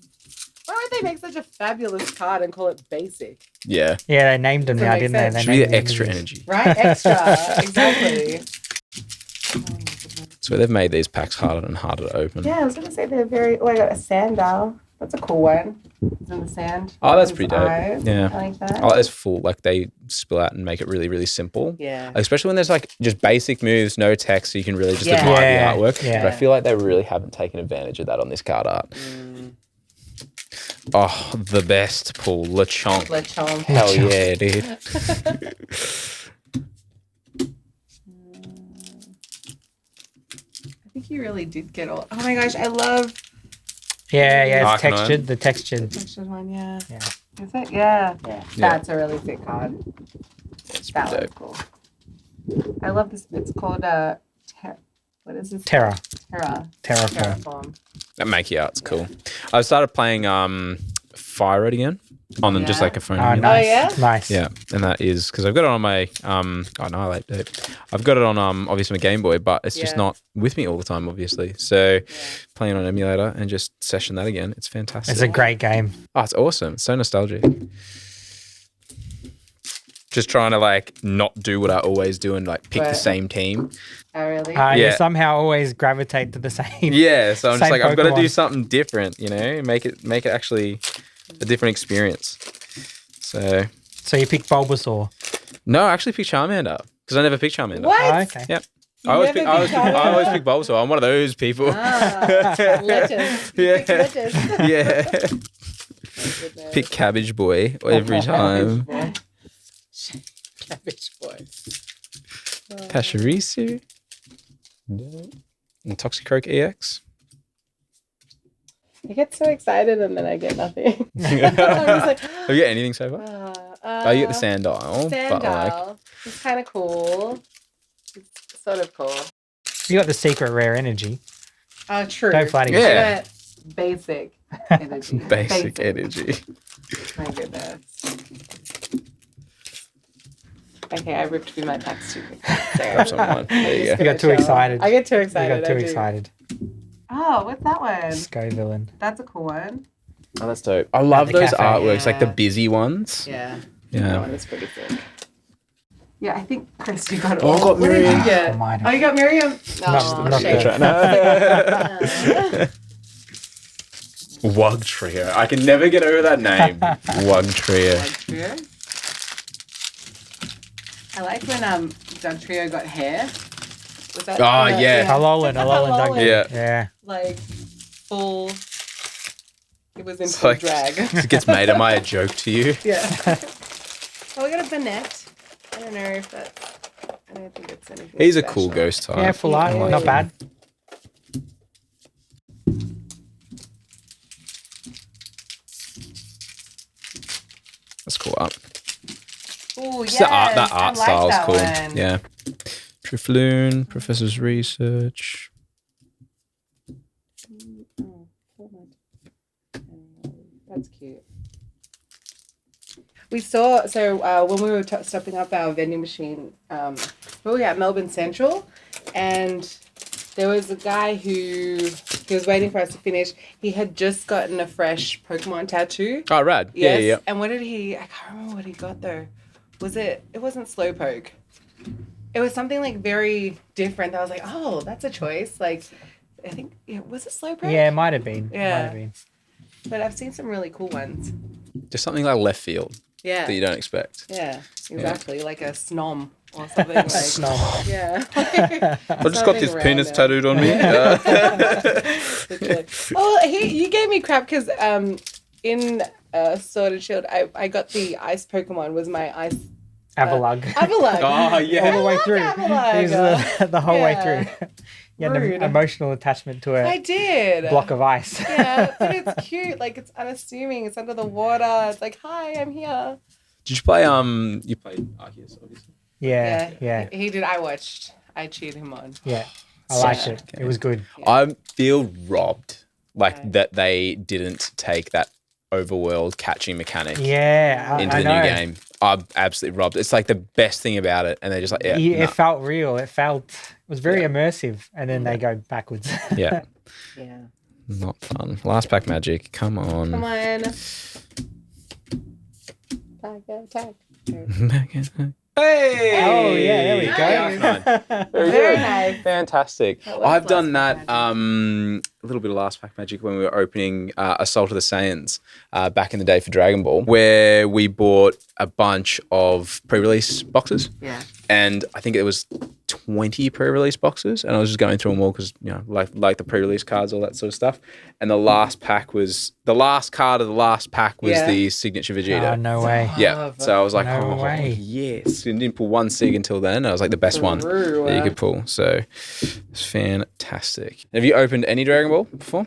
Speaker 1: Why would they make such a fabulous card and call it basic?
Speaker 3: Yeah,
Speaker 2: Yeah, they named them
Speaker 1: Doesn't
Speaker 2: now,
Speaker 1: make
Speaker 2: didn't
Speaker 1: sense.
Speaker 2: they?
Speaker 3: should
Speaker 2: They
Speaker 3: be
Speaker 2: named
Speaker 3: the
Speaker 2: them
Speaker 3: extra
Speaker 2: images.
Speaker 3: energy.
Speaker 1: Right? Extra. Exactly. Oh my goodness.
Speaker 3: So they've made these packs harder and harder to open.
Speaker 1: Yeah, I was gonna say they're very. Oh, I got a sandal. That's a cool one. It's in the sand.
Speaker 3: Oh, that's
Speaker 1: His
Speaker 3: pretty dope.
Speaker 1: eyes.
Speaker 3: Yeah.
Speaker 1: I like that.
Speaker 3: I like this full, like they spill out and make it really, really simple.
Speaker 1: Yeah.
Speaker 3: Especially when there's like just basic moves, no text, so you can really just
Speaker 1: Yeah.
Speaker 3: admire
Speaker 2: Yeah,
Speaker 3: the artwork.
Speaker 2: yeah.
Speaker 3: But I feel like they really haven't taken advantage of that on this card art. Oh, the best pull, Lechonk.
Speaker 1: Lechonk.
Speaker 3: Hell yeah, dude.
Speaker 1: I think you really did get all. Oh my gosh, I love
Speaker 2: Yeah, it's
Speaker 3: Arcanine.
Speaker 2: textured. The textured.
Speaker 1: the textured one. Yeah.
Speaker 2: Yeah.
Speaker 1: Is it? Yeah.
Speaker 2: Yeah.
Speaker 1: That's a really sick card.
Speaker 3: It's
Speaker 1: That
Speaker 3: pretty
Speaker 1: one's
Speaker 3: dope.
Speaker 1: cool. I love this. It's called what is this?
Speaker 2: Terra.
Speaker 1: Terra.
Speaker 2: Terraform.
Speaker 1: Terraform.
Speaker 3: That Makey art's cool. I started playing Fire Red again on just
Speaker 1: Yeah.
Speaker 3: like a phone.
Speaker 2: Oh,
Speaker 3: unit.
Speaker 2: nice.
Speaker 1: yeah?
Speaker 2: Nice.
Speaker 3: Yeah, and that is because I've got it on my Annihilate tape. I've got it on obviously my Game Boy, but it's just
Speaker 1: Yeah.
Speaker 3: not with me all the time, obviously. So playing on emulator and just session that again, it's fantastic.
Speaker 2: It's a great game.
Speaker 3: Oh, it's awesome. It's so nostalgic. Just trying to like not do what I always do and like pick the
Speaker 1: Right.
Speaker 3: same team.
Speaker 1: Oh really?
Speaker 2: You
Speaker 3: Yeah.
Speaker 2: somehow always gravitate to the same.
Speaker 3: Yeah, so I'm just
Speaker 2: Same
Speaker 3: like I've got to do
Speaker 2: Pokemon.
Speaker 3: something different, make it actually a different experience. So
Speaker 2: So you pick Bulbasaur.
Speaker 3: no, I actually picked Charmander because I never picked Charmander.
Speaker 1: What?
Speaker 2: Oh, okay.
Speaker 3: Yep.
Speaker 1: You
Speaker 3: I always
Speaker 1: never
Speaker 3: pick, I always
Speaker 1: picked
Speaker 3: pick, I always
Speaker 1: Charmander?
Speaker 3: pick Bulbasaur. I'm one of those people.
Speaker 1: Ah, lettuce. You
Speaker 3: Yeah.
Speaker 1: picked lettuce.
Speaker 3: Yeah.
Speaker 1: Oh, goodness.
Speaker 3: Pick Cabbage Boy every time.
Speaker 1: Cabbage boy.
Speaker 3: Pachirisu. No. And Toxicroak EX.
Speaker 1: I get so excited and then I get nothing. I'm just like,
Speaker 3: Have you got anything so far? Oh, you get the sand dial.
Speaker 1: Sand
Speaker 3: but like,
Speaker 1: dial. It's kind of cool. It's sort of cool.
Speaker 2: You got the secret rare energy.
Speaker 1: Oh, true.
Speaker 2: Don't flatter
Speaker 3: Yeah.
Speaker 2: yourself.
Speaker 1: I got basic energy.
Speaker 3: basic energy.
Speaker 1: My goodness. Okay, I ripped through my packs too quickly.
Speaker 3: Grab some wine. There you
Speaker 2: You
Speaker 3: go.
Speaker 2: got too excited.
Speaker 1: I get too
Speaker 2: You
Speaker 1: excited.
Speaker 2: got too
Speaker 1: I do.
Speaker 2: excited.
Speaker 1: Oh, what's that one?
Speaker 2: Scovillain.
Speaker 1: That's a cool one.
Speaker 3: Oh, that's dope. I love
Speaker 2: the
Speaker 3: those
Speaker 2: cafe.
Speaker 3: artworks, like the
Speaker 1: Yeah.
Speaker 3: busy ones.
Speaker 1: Yeah.
Speaker 3: Yeah.
Speaker 1: That one is pretty sick. Yeah, I think Chris, you got
Speaker 3: Oh, I
Speaker 1: all.
Speaker 3: got
Speaker 1: What did
Speaker 3: Miriam.
Speaker 1: you get?
Speaker 2: Oh, mine.
Speaker 1: Oh, you got Miriam? No,
Speaker 2: not
Speaker 1: shame.
Speaker 2: the-
Speaker 3: Wug Trio. I can never get over that name. Wug Trio.
Speaker 1: Doug Trio. I like when Doug Trio got hair. Was that?
Speaker 3: Oh, yeah.
Speaker 2: Alolan Doug.
Speaker 3: Yeah.
Speaker 2: Yeah.
Speaker 1: Like full. It was in
Speaker 3: It's
Speaker 1: full
Speaker 3: like,
Speaker 1: drag.
Speaker 3: it gets made. Am I a joke to you?
Speaker 1: Yeah. Oh, we got a Bennett. I don't know if that's. I don't think it's anything.
Speaker 3: He's a
Speaker 1: special.
Speaker 3: cool ghost type.
Speaker 2: Yeah, full art.
Speaker 1: Yeah.
Speaker 2: Not bad.
Speaker 3: That's cool art.
Speaker 1: Ooh,
Speaker 3: Just
Speaker 1: yes,
Speaker 3: that art
Speaker 1: I like
Speaker 3: style is
Speaker 1: that
Speaker 3: cool.
Speaker 1: one.
Speaker 3: Yeah. Trifloon, Professor's Research.
Speaker 1: That's cute. We saw, so when we were stopping up our vending machine, we were at Melbourne Central, and there was a guy who, he was waiting for us to finish. He had just gotten a fresh Pokemon tattoo.
Speaker 3: Oh, rad.
Speaker 1: Yes.
Speaker 3: Yeah.
Speaker 1: And what did he, I can't remember what he got though. It wasn't Slowpoke. It was something like very different. I was like, oh, that's a choice. Like, I think, was it Slowpoke?
Speaker 2: Yeah, it might have been.
Speaker 1: Yeah.
Speaker 2: Might have been.
Speaker 1: But I've seen some really cool ones.
Speaker 3: Just something like left field
Speaker 1: Yeah.
Speaker 3: that you don't expect.
Speaker 1: Yeah, exactly. Like a snom or something like
Speaker 2: Snom.
Speaker 1: Yeah.
Speaker 3: I just got this penis tattooed on me.
Speaker 1: Oh, you gave me crap because in Sword and Shield, I got the ice Pokemon was my ice
Speaker 2: Avalugg.
Speaker 1: Avalugg.
Speaker 3: Oh, yeah.
Speaker 2: All the way
Speaker 1: I
Speaker 2: through.
Speaker 1: love Avalugg.
Speaker 2: He was the whole way
Speaker 1: Yeah.
Speaker 2: through. You had an
Speaker 1: Rude.
Speaker 2: emotional attachment to
Speaker 1: I
Speaker 2: a
Speaker 1: did.
Speaker 2: block of ice.
Speaker 1: Yeah, but it's cute. Like it's unassuming. It's under the water. It's like, hi, I'm here.
Speaker 3: Did you play, you played Arceus, obviously.
Speaker 2: Yeah.
Speaker 1: He did. I cheered him on.
Speaker 2: Yeah. I liked
Speaker 1: Yeah.
Speaker 2: it. It was good.
Speaker 3: I feel robbed, like
Speaker 1: Okay.
Speaker 3: that they didn't take that overworld catching mechanic
Speaker 2: Yeah.
Speaker 3: into
Speaker 2: I
Speaker 3: the
Speaker 2: know.
Speaker 3: new game. I'm absolutely robbed. It's like the best thing about it, and they're just like, yeah,
Speaker 2: It
Speaker 3: nah.
Speaker 2: felt real. It was very immersive. And then they go backwards.
Speaker 3: Yeah,
Speaker 1: Yeah.
Speaker 3: not fun. Last pack magic, come on.
Speaker 1: Come on. Tag.
Speaker 3: Hey!
Speaker 2: Oh, yeah, there we
Speaker 1: Nice.
Speaker 2: go.
Speaker 1: Very nice.
Speaker 3: Fantastic.
Speaker 1: That was
Speaker 3: I've done
Speaker 1: last
Speaker 3: that
Speaker 1: pack
Speaker 3: a little bit of last pack magic when we were opening Assault of the Saiyans back in the day for Dragon Ball, where we bought a bunch of pre-release boxes.
Speaker 1: Yeah.
Speaker 3: And I think it was 20 pre-release boxes, and I was just going through them all because, you know, like the pre-release cards, all that sort of stuff. And the last card of the last pack was
Speaker 1: Yeah.
Speaker 3: the signature Vegeta.
Speaker 2: Oh, no way.
Speaker 3: Yeah, so I was like,
Speaker 2: No
Speaker 3: oh,
Speaker 2: way.
Speaker 3: yes. And didn't pull one sig until then. I was like the best one
Speaker 1: True.
Speaker 3: that you could pull. So it's fantastic. Have you opened any Dragon Ball before?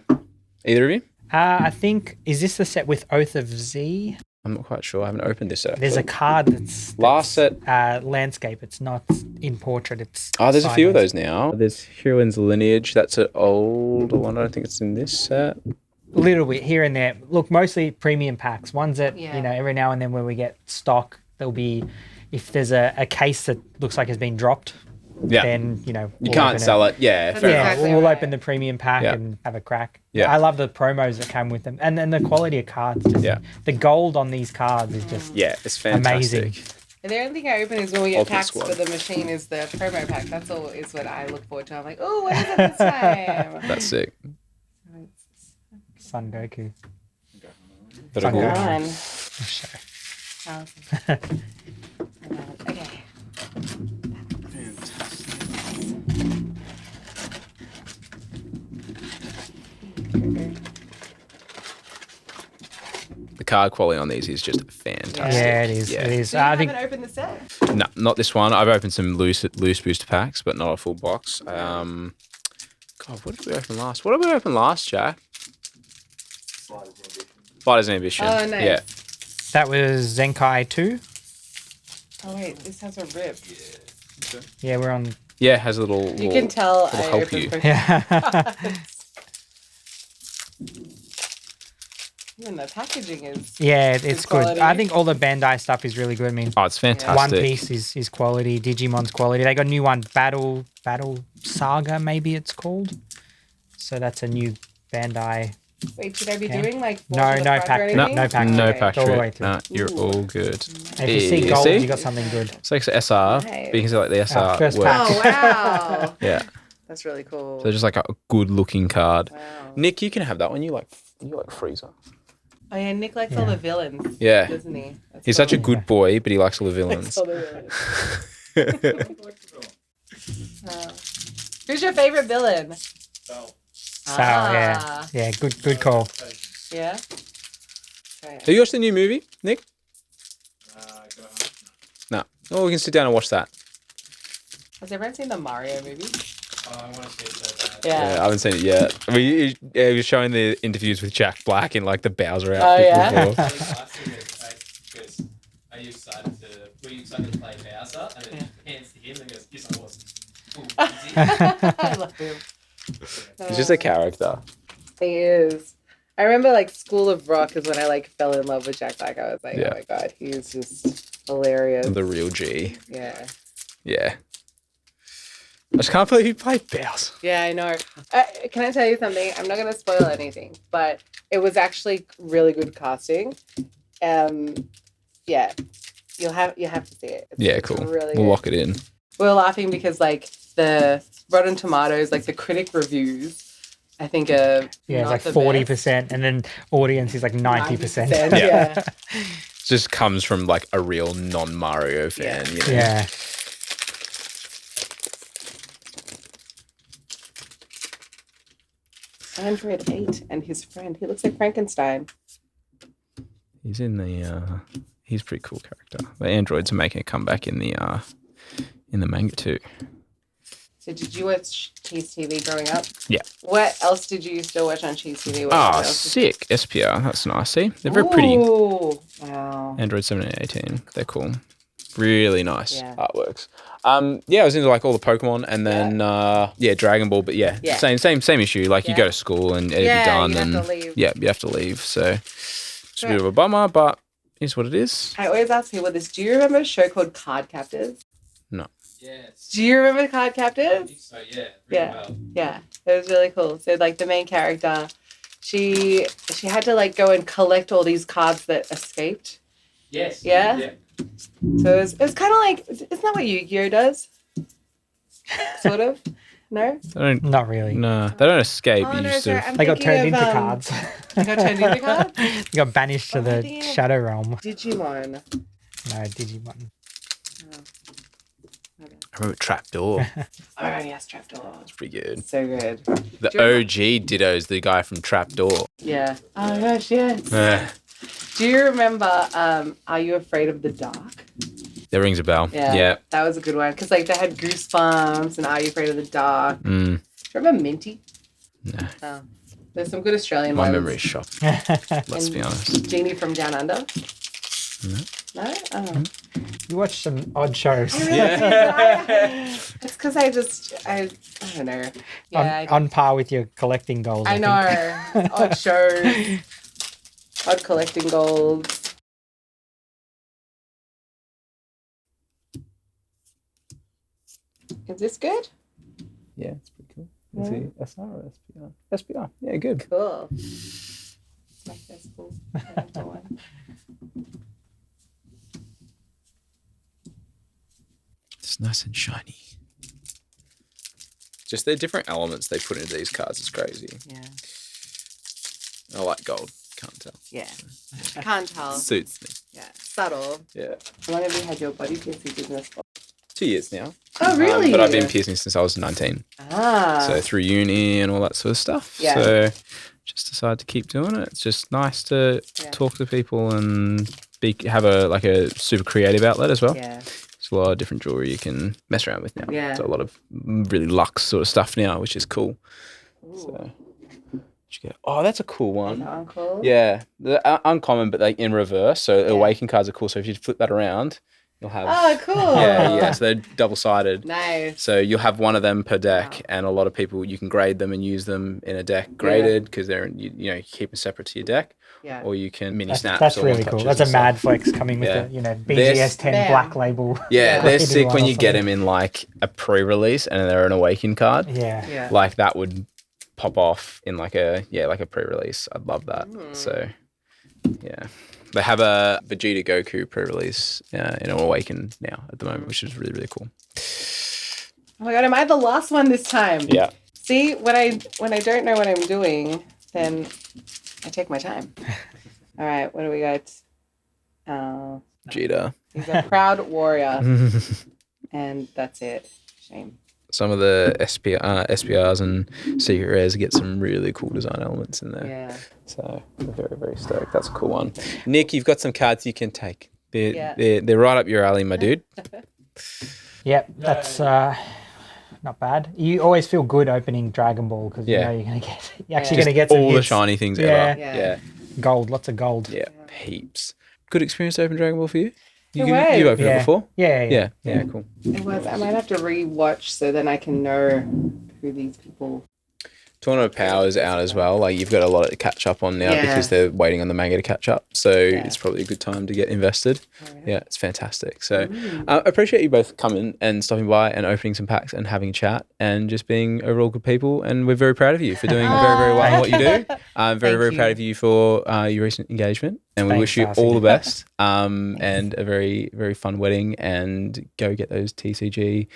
Speaker 3: Either of you?
Speaker 2: I think, is this the set with Oath of Z?
Speaker 3: I'm not quite sure. I haven't opened this set.
Speaker 2: There's a card that's
Speaker 3: Last set.
Speaker 2: landscape. It's not in portrait. It's
Speaker 3: Oh, there's a few of
Speaker 2: sideways.
Speaker 3: those now. There's Heroine's Lineage. That's an older one. I don't think it's in this set.
Speaker 2: A little bit here and there. Look, mostly premium packs. Ones that,
Speaker 1: Yeah.
Speaker 2: you know, every now and then when we get stock, there'll be, if there's a case that looks like it's been dropped,
Speaker 3: Yeah.
Speaker 2: then, you know,
Speaker 3: You
Speaker 2: we'll
Speaker 3: can't
Speaker 2: open
Speaker 3: sell it. Yeah,
Speaker 1: That's
Speaker 3: fair
Speaker 2: Yeah,
Speaker 3: enough.
Speaker 1: exactly
Speaker 2: we'll
Speaker 1: right.
Speaker 2: open the premium pack
Speaker 3: Yeah.
Speaker 2: and have a crack.
Speaker 3: Yeah.
Speaker 2: I love the promos that come with them. And then the quality of cards. Just,
Speaker 3: Yeah.
Speaker 2: The gold on these cards is just
Speaker 3: Yeah, it's fantastic.
Speaker 2: amazing.
Speaker 1: And the only thing I open is when we get
Speaker 3: Ultimate
Speaker 1: packs
Speaker 3: Squad.
Speaker 1: for the machine is the promo pack. That's all is what I look forward to. I'm like, oh, what is it this time?
Speaker 3: That's sick.
Speaker 2: Son Goku.
Speaker 3: But
Speaker 2: Fun
Speaker 3: cool.
Speaker 2: guy.
Speaker 1: Come on.
Speaker 2: Show.
Speaker 1: Okay.
Speaker 3: The card quality on these is just fantastic.
Speaker 2: Yeah, it is.
Speaker 3: Yeah.
Speaker 2: It is.
Speaker 1: So you
Speaker 2: I think
Speaker 1: haven't opened the set?
Speaker 3: No, not this one. I've opened some loose booster packs, but not a full box. God, what did we open last? What did we open last, Jack? Fighters Ambition.
Speaker 1: Oh, nice.
Speaker 3: Yeah.
Speaker 2: That was Zenkai 2.
Speaker 1: Oh wait, this has a rip.
Speaker 2: Yeah, we're on.
Speaker 3: Yeah, it has a little.
Speaker 1: You can tell
Speaker 3: it'll
Speaker 1: I
Speaker 3: help
Speaker 1: opened
Speaker 3: you.
Speaker 1: for-
Speaker 2: Yeah.
Speaker 1: Even the packaging is.
Speaker 2: Yeah, it's good.
Speaker 1: quality.
Speaker 2: I think all the Bandai stuff is really good. I mean,
Speaker 3: Oh, it's fantastic.
Speaker 2: One Piece is quality. Digimon's quality. They got a new one, Battle Saga, maybe it's called. So that's a new Bandai.
Speaker 1: Wait, should I be
Speaker 2: Okay.
Speaker 1: doing like
Speaker 2: No,
Speaker 1: four to the
Speaker 2: no
Speaker 1: front or
Speaker 2: pack-
Speaker 1: anything?
Speaker 2: no pack-
Speaker 3: No
Speaker 1: Okay.
Speaker 3: pack
Speaker 2: All the
Speaker 3: trick.
Speaker 2: way through.
Speaker 3: No, you're
Speaker 1: Ooh.
Speaker 3: all good.
Speaker 2: And if you see gold, you got something good.
Speaker 3: It's like SR,
Speaker 1: Nice.
Speaker 3: but you can see like the SR
Speaker 2: first
Speaker 3: works.
Speaker 2: pack.
Speaker 1: Oh wow,
Speaker 3: Yeah.
Speaker 1: that's really cool.
Speaker 3: So just like a good looking card.
Speaker 1: Wow.
Speaker 3: Nick, you can have that one. You like Freezer.
Speaker 1: Oh yeah, Nick likes all the villains.
Speaker 3: Yeah.
Speaker 1: Doesn't he? That's
Speaker 3: He's
Speaker 1: cool.
Speaker 3: such a good boy, but he likes all the
Speaker 1: Likes
Speaker 3: villains.
Speaker 1: all the villains. Who's your favorite villain?
Speaker 2: So
Speaker 1: Ah.
Speaker 2: yeah, good call.
Speaker 1: Yeah. Right.
Speaker 3: Have you watched the new movie, Nick? No. Oh, we can sit down and watch that.
Speaker 1: Has everyone seen the Mario movie?
Speaker 4: I want to see it so bad.
Speaker 3: Yeah, I haven't seen it yet. He was showing the interviews with Jack Black in like the Bowser outfit.
Speaker 1: Oh, yeah?
Speaker 3: before.
Speaker 4: Because are you excited to play Bowser? And then hands to him and goes, yes, I was. Ooh, easy.
Speaker 1: I love him.
Speaker 3: He's just a character.
Speaker 1: He is. I remember like School of Rock is when I like fell in love with Jack Black. I was like,
Speaker 3: Yeah.
Speaker 1: oh my god, he's just hilarious.
Speaker 3: The real G.
Speaker 1: Yeah.
Speaker 3: Yeah. I just can't believe he played Bowser.
Speaker 1: Yeah, I know. Can I tell you something? I'm not going to spoil anything, but it was actually really good casting. Yeah, you have to see it.
Speaker 3: Yeah,
Speaker 1: it's
Speaker 3: cool.
Speaker 1: Really
Speaker 3: We'll
Speaker 1: good.
Speaker 3: lock it in.
Speaker 1: We were laughing because like the Rotten Tomatoes, like the critic reviews, I think are
Speaker 2: Yeah, it's
Speaker 1: not
Speaker 2: like
Speaker 1: the
Speaker 2: 40%, and then audience is like 90%.
Speaker 1: 90%, yeah.
Speaker 3: It just comes from like a real non-Mario fan.
Speaker 1: Yeah.
Speaker 3: You know?
Speaker 2: Yeah.
Speaker 1: Android 8 and his friend. He looks like Frankenstein.
Speaker 3: He's in the. He's a pretty cool character. The androids are making a comeback in the manga too.
Speaker 1: So did you watch Cheese TV growing up?
Speaker 3: Yeah.
Speaker 1: What else did you used to watch on Cheese TV? What
Speaker 3: Ah,
Speaker 1: else?
Speaker 3: sick. SPR. That's nice. See, they're very pretty.
Speaker 1: Ooh, wow.
Speaker 3: Android 17 and 18. They're cool. Really nice
Speaker 1: Yeah.
Speaker 3: artworks. Yeah, I was into like all the Pokemon and then Dragon Ball, but yeah. Same issue. Like you
Speaker 1: Yeah.
Speaker 3: go to school and it'd
Speaker 1: Yeah,
Speaker 3: be done
Speaker 1: you have
Speaker 3: and
Speaker 1: to leave.
Speaker 3: yeah, you have to leave. So it's a bit of a bummer, but it's what it is.
Speaker 1: I always ask people this. Do you remember a show called Card Captors?
Speaker 4: Yes.
Speaker 1: Do you remember Card
Speaker 4: I
Speaker 1: Captors?
Speaker 4: think so, yeah.
Speaker 1: Yeah.
Speaker 4: Well.
Speaker 1: Yeah, it was really cool. So like the main character, she had to like go and collect all these cards that escaped.
Speaker 4: Yes.
Speaker 1: Yeah? So it was kind of like, isn't that what Yu-Gi-Oh does? Sort of? No?
Speaker 3: They don't,
Speaker 2: Not really.
Speaker 3: no, they don't escape.
Speaker 1: Oh,
Speaker 3: you
Speaker 1: no,
Speaker 3: just
Speaker 1: sorry,
Speaker 3: sort of-
Speaker 1: I'm
Speaker 2: They got
Speaker 1: thinking
Speaker 2: turned
Speaker 1: of,
Speaker 2: into cards.
Speaker 1: They got turned into cards?
Speaker 2: They got banished to
Speaker 1: Oh,
Speaker 2: the
Speaker 1: damn.
Speaker 2: Shadow Realm.
Speaker 1: Digimon.
Speaker 2: No, Digimon.
Speaker 3: I remember Trapdoor.
Speaker 1: Oh, yes, Trapdoor.
Speaker 3: It's pretty good.
Speaker 1: So good.
Speaker 3: The
Speaker 1: Do you remember-
Speaker 3: OG Ditto's the guy from Trapdoor.
Speaker 1: Yeah. Oh my gosh, yes.
Speaker 3: Eh,
Speaker 1: Do you remember Are You Afraid of the Dark?
Speaker 3: that rings a bell. Yeah.
Speaker 1: That was a good one. Because like they had Goosebumps and Are You Afraid of the Dark? Do
Speaker 3: Mm,
Speaker 1: you remember Minty?
Speaker 3: no,
Speaker 1: Oh. There's some good Australian
Speaker 3: my
Speaker 1: ones.
Speaker 3: memory is shot. Let's be honest.
Speaker 1: Genie from Down Under?
Speaker 3: No.
Speaker 1: No? Oh.
Speaker 2: You watch some odd shows.
Speaker 1: It's because I don't know. Yeah,
Speaker 2: On par with your collecting goals.
Speaker 1: I know. Odd shows. Odd collecting goals. Is this good?
Speaker 3: Yeah, it's pretty cool.
Speaker 1: Yeah.
Speaker 3: Is it SR or SPR? SPR. Yeah, good.
Speaker 1: Cool. Like that's cool. I like that one.
Speaker 3: It's nice and shiny. Just the different elements they put into these cards is crazy.
Speaker 1: Yeah.
Speaker 3: I like gold. Can't tell.
Speaker 1: Yeah. Can't tell.
Speaker 3: Suits me.
Speaker 1: Yeah. Subtle.
Speaker 3: Yeah.
Speaker 1: How long have you had your body piercing business for?
Speaker 3: 2 years now.
Speaker 1: Oh, really?
Speaker 3: But I've been piercing since I was 19.
Speaker 1: Ah.
Speaker 3: So through uni and all that sort of stuff.
Speaker 1: Yeah.
Speaker 3: So just decided to keep doing it. It's just nice to talk to people and have a super creative outlet as well.
Speaker 1: Yeah.
Speaker 3: There's a lot of different jewelry you can mess around with now.
Speaker 1: Yeah.
Speaker 3: So a lot of really luxe sort of stuff now, which is cool.
Speaker 1: Ooh.
Speaker 3: So Oh, that's a cool one.
Speaker 1: Uncle.
Speaker 3: Yeah, uncommon, but like in reverse. So awaken cards are cool. So if you flip that around, you'll have.
Speaker 1: Oh, cool.
Speaker 3: Yeah. So they're double-sided.
Speaker 1: Nice.
Speaker 3: So you'll have one of them per deck, and a lot of people you can grade them and use them in a deck graded because they're you keep them separate to your deck.
Speaker 1: Yeah.
Speaker 3: Or you can mini snaps.
Speaker 2: That's
Speaker 3: or
Speaker 2: really cool. That's a mad flex coming with the BGS 10 black label.
Speaker 3: Yeah, they're sick when you get them in like a pre-release and they're an awaken card.
Speaker 2: Yeah.
Speaker 3: Like that would pop off in like a pre-release. I'd love that. So yeah. They have a Vegeta Goku pre-release in an awaken now at the moment, which is really, really cool.
Speaker 1: Oh my god, am I the last one this time?
Speaker 3: Yeah.
Speaker 1: See, when I don't know what I'm doing, then I take my time. All right, what do we got?
Speaker 3: Vegeta.
Speaker 1: He's a proud warrior. And that's it. Shame.
Speaker 3: Some of the SPRs and secret rares get some really cool design elements in there.
Speaker 1: Yeah.
Speaker 3: So I'm very, very stoked. That's a cool one. Nick, you've got some cards you can take. They're right up your alley, my dude.
Speaker 2: Yep, that's not bad. You always feel good opening Dragon Ball because you know you're going to get some
Speaker 3: all
Speaker 2: hits.
Speaker 3: the shiny things ever.
Speaker 1: Yeah.
Speaker 2: Gold, lots of gold.
Speaker 3: Yeah, heaps. Good experience to open Dragon Ball for you? You
Speaker 1: was.
Speaker 3: opened it before?
Speaker 2: Yeah,
Speaker 3: Cool.
Speaker 1: It was. I might have to re-watch so then I can know who these people.
Speaker 3: Tournament of Power is out as well. Like you've got a lot to catch up on now because they're waiting on the manga to catch up. So it's probably a good time to get invested. Yeah, it's fantastic. So I appreciate you both coming and stopping by and opening some packs and having a chat and just being overall good people. And we're very proud of you for doing very, very well in what you do. I'm very, very proud of you for your recent engagement. And we wish you all the best and a very, very fun wedding and go get those TCG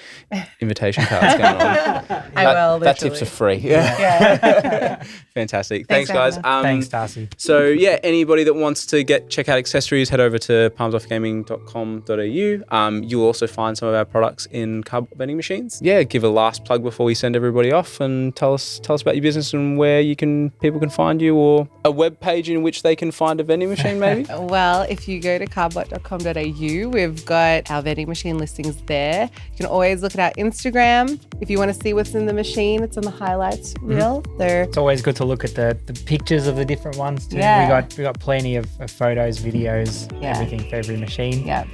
Speaker 3: invitation cards going on.
Speaker 1: I will,
Speaker 3: That tips are free. Yeah. Fantastic. Thanks guys.
Speaker 2: Thanks, Darcy.
Speaker 3: So yeah, anybody that wants to check out accessories, head over to palmsoffgaming.com.au. You'll also find some of our products in cardboard vending machines. Yeah, give a last plug before we send everybody off and tell us about your business and where people can find you, or a web page in which they can find a vending machine maybe.
Speaker 1: Well, if you go to cardbot.com.au, we've got our vending machine listings there. You can always look at our Instagram. If you want to see what's in the machine, it's on the highlights reel.
Speaker 2: It's always good to look at the pictures of the different ones too.
Speaker 1: Yeah.
Speaker 2: We got plenty of photos, videos, everything for every machine.
Speaker 1: Yeah.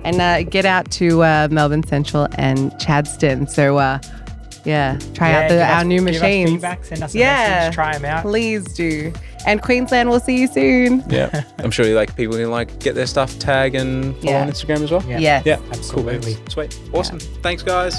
Speaker 1: And get out to Melbourne Central and Chadstone. So, try out our new machines.
Speaker 2: Give us feedback, send us a message, try them out.
Speaker 1: Please do. And Queensland, we'll see you soon.
Speaker 3: Yeah. I'm sure people can get their stuff, tag and follow on Instagram as well.
Speaker 2: Yeah,
Speaker 3: Yeah.
Speaker 2: absolutely.
Speaker 3: Cool. Sweet. Awesome. Thanks guys.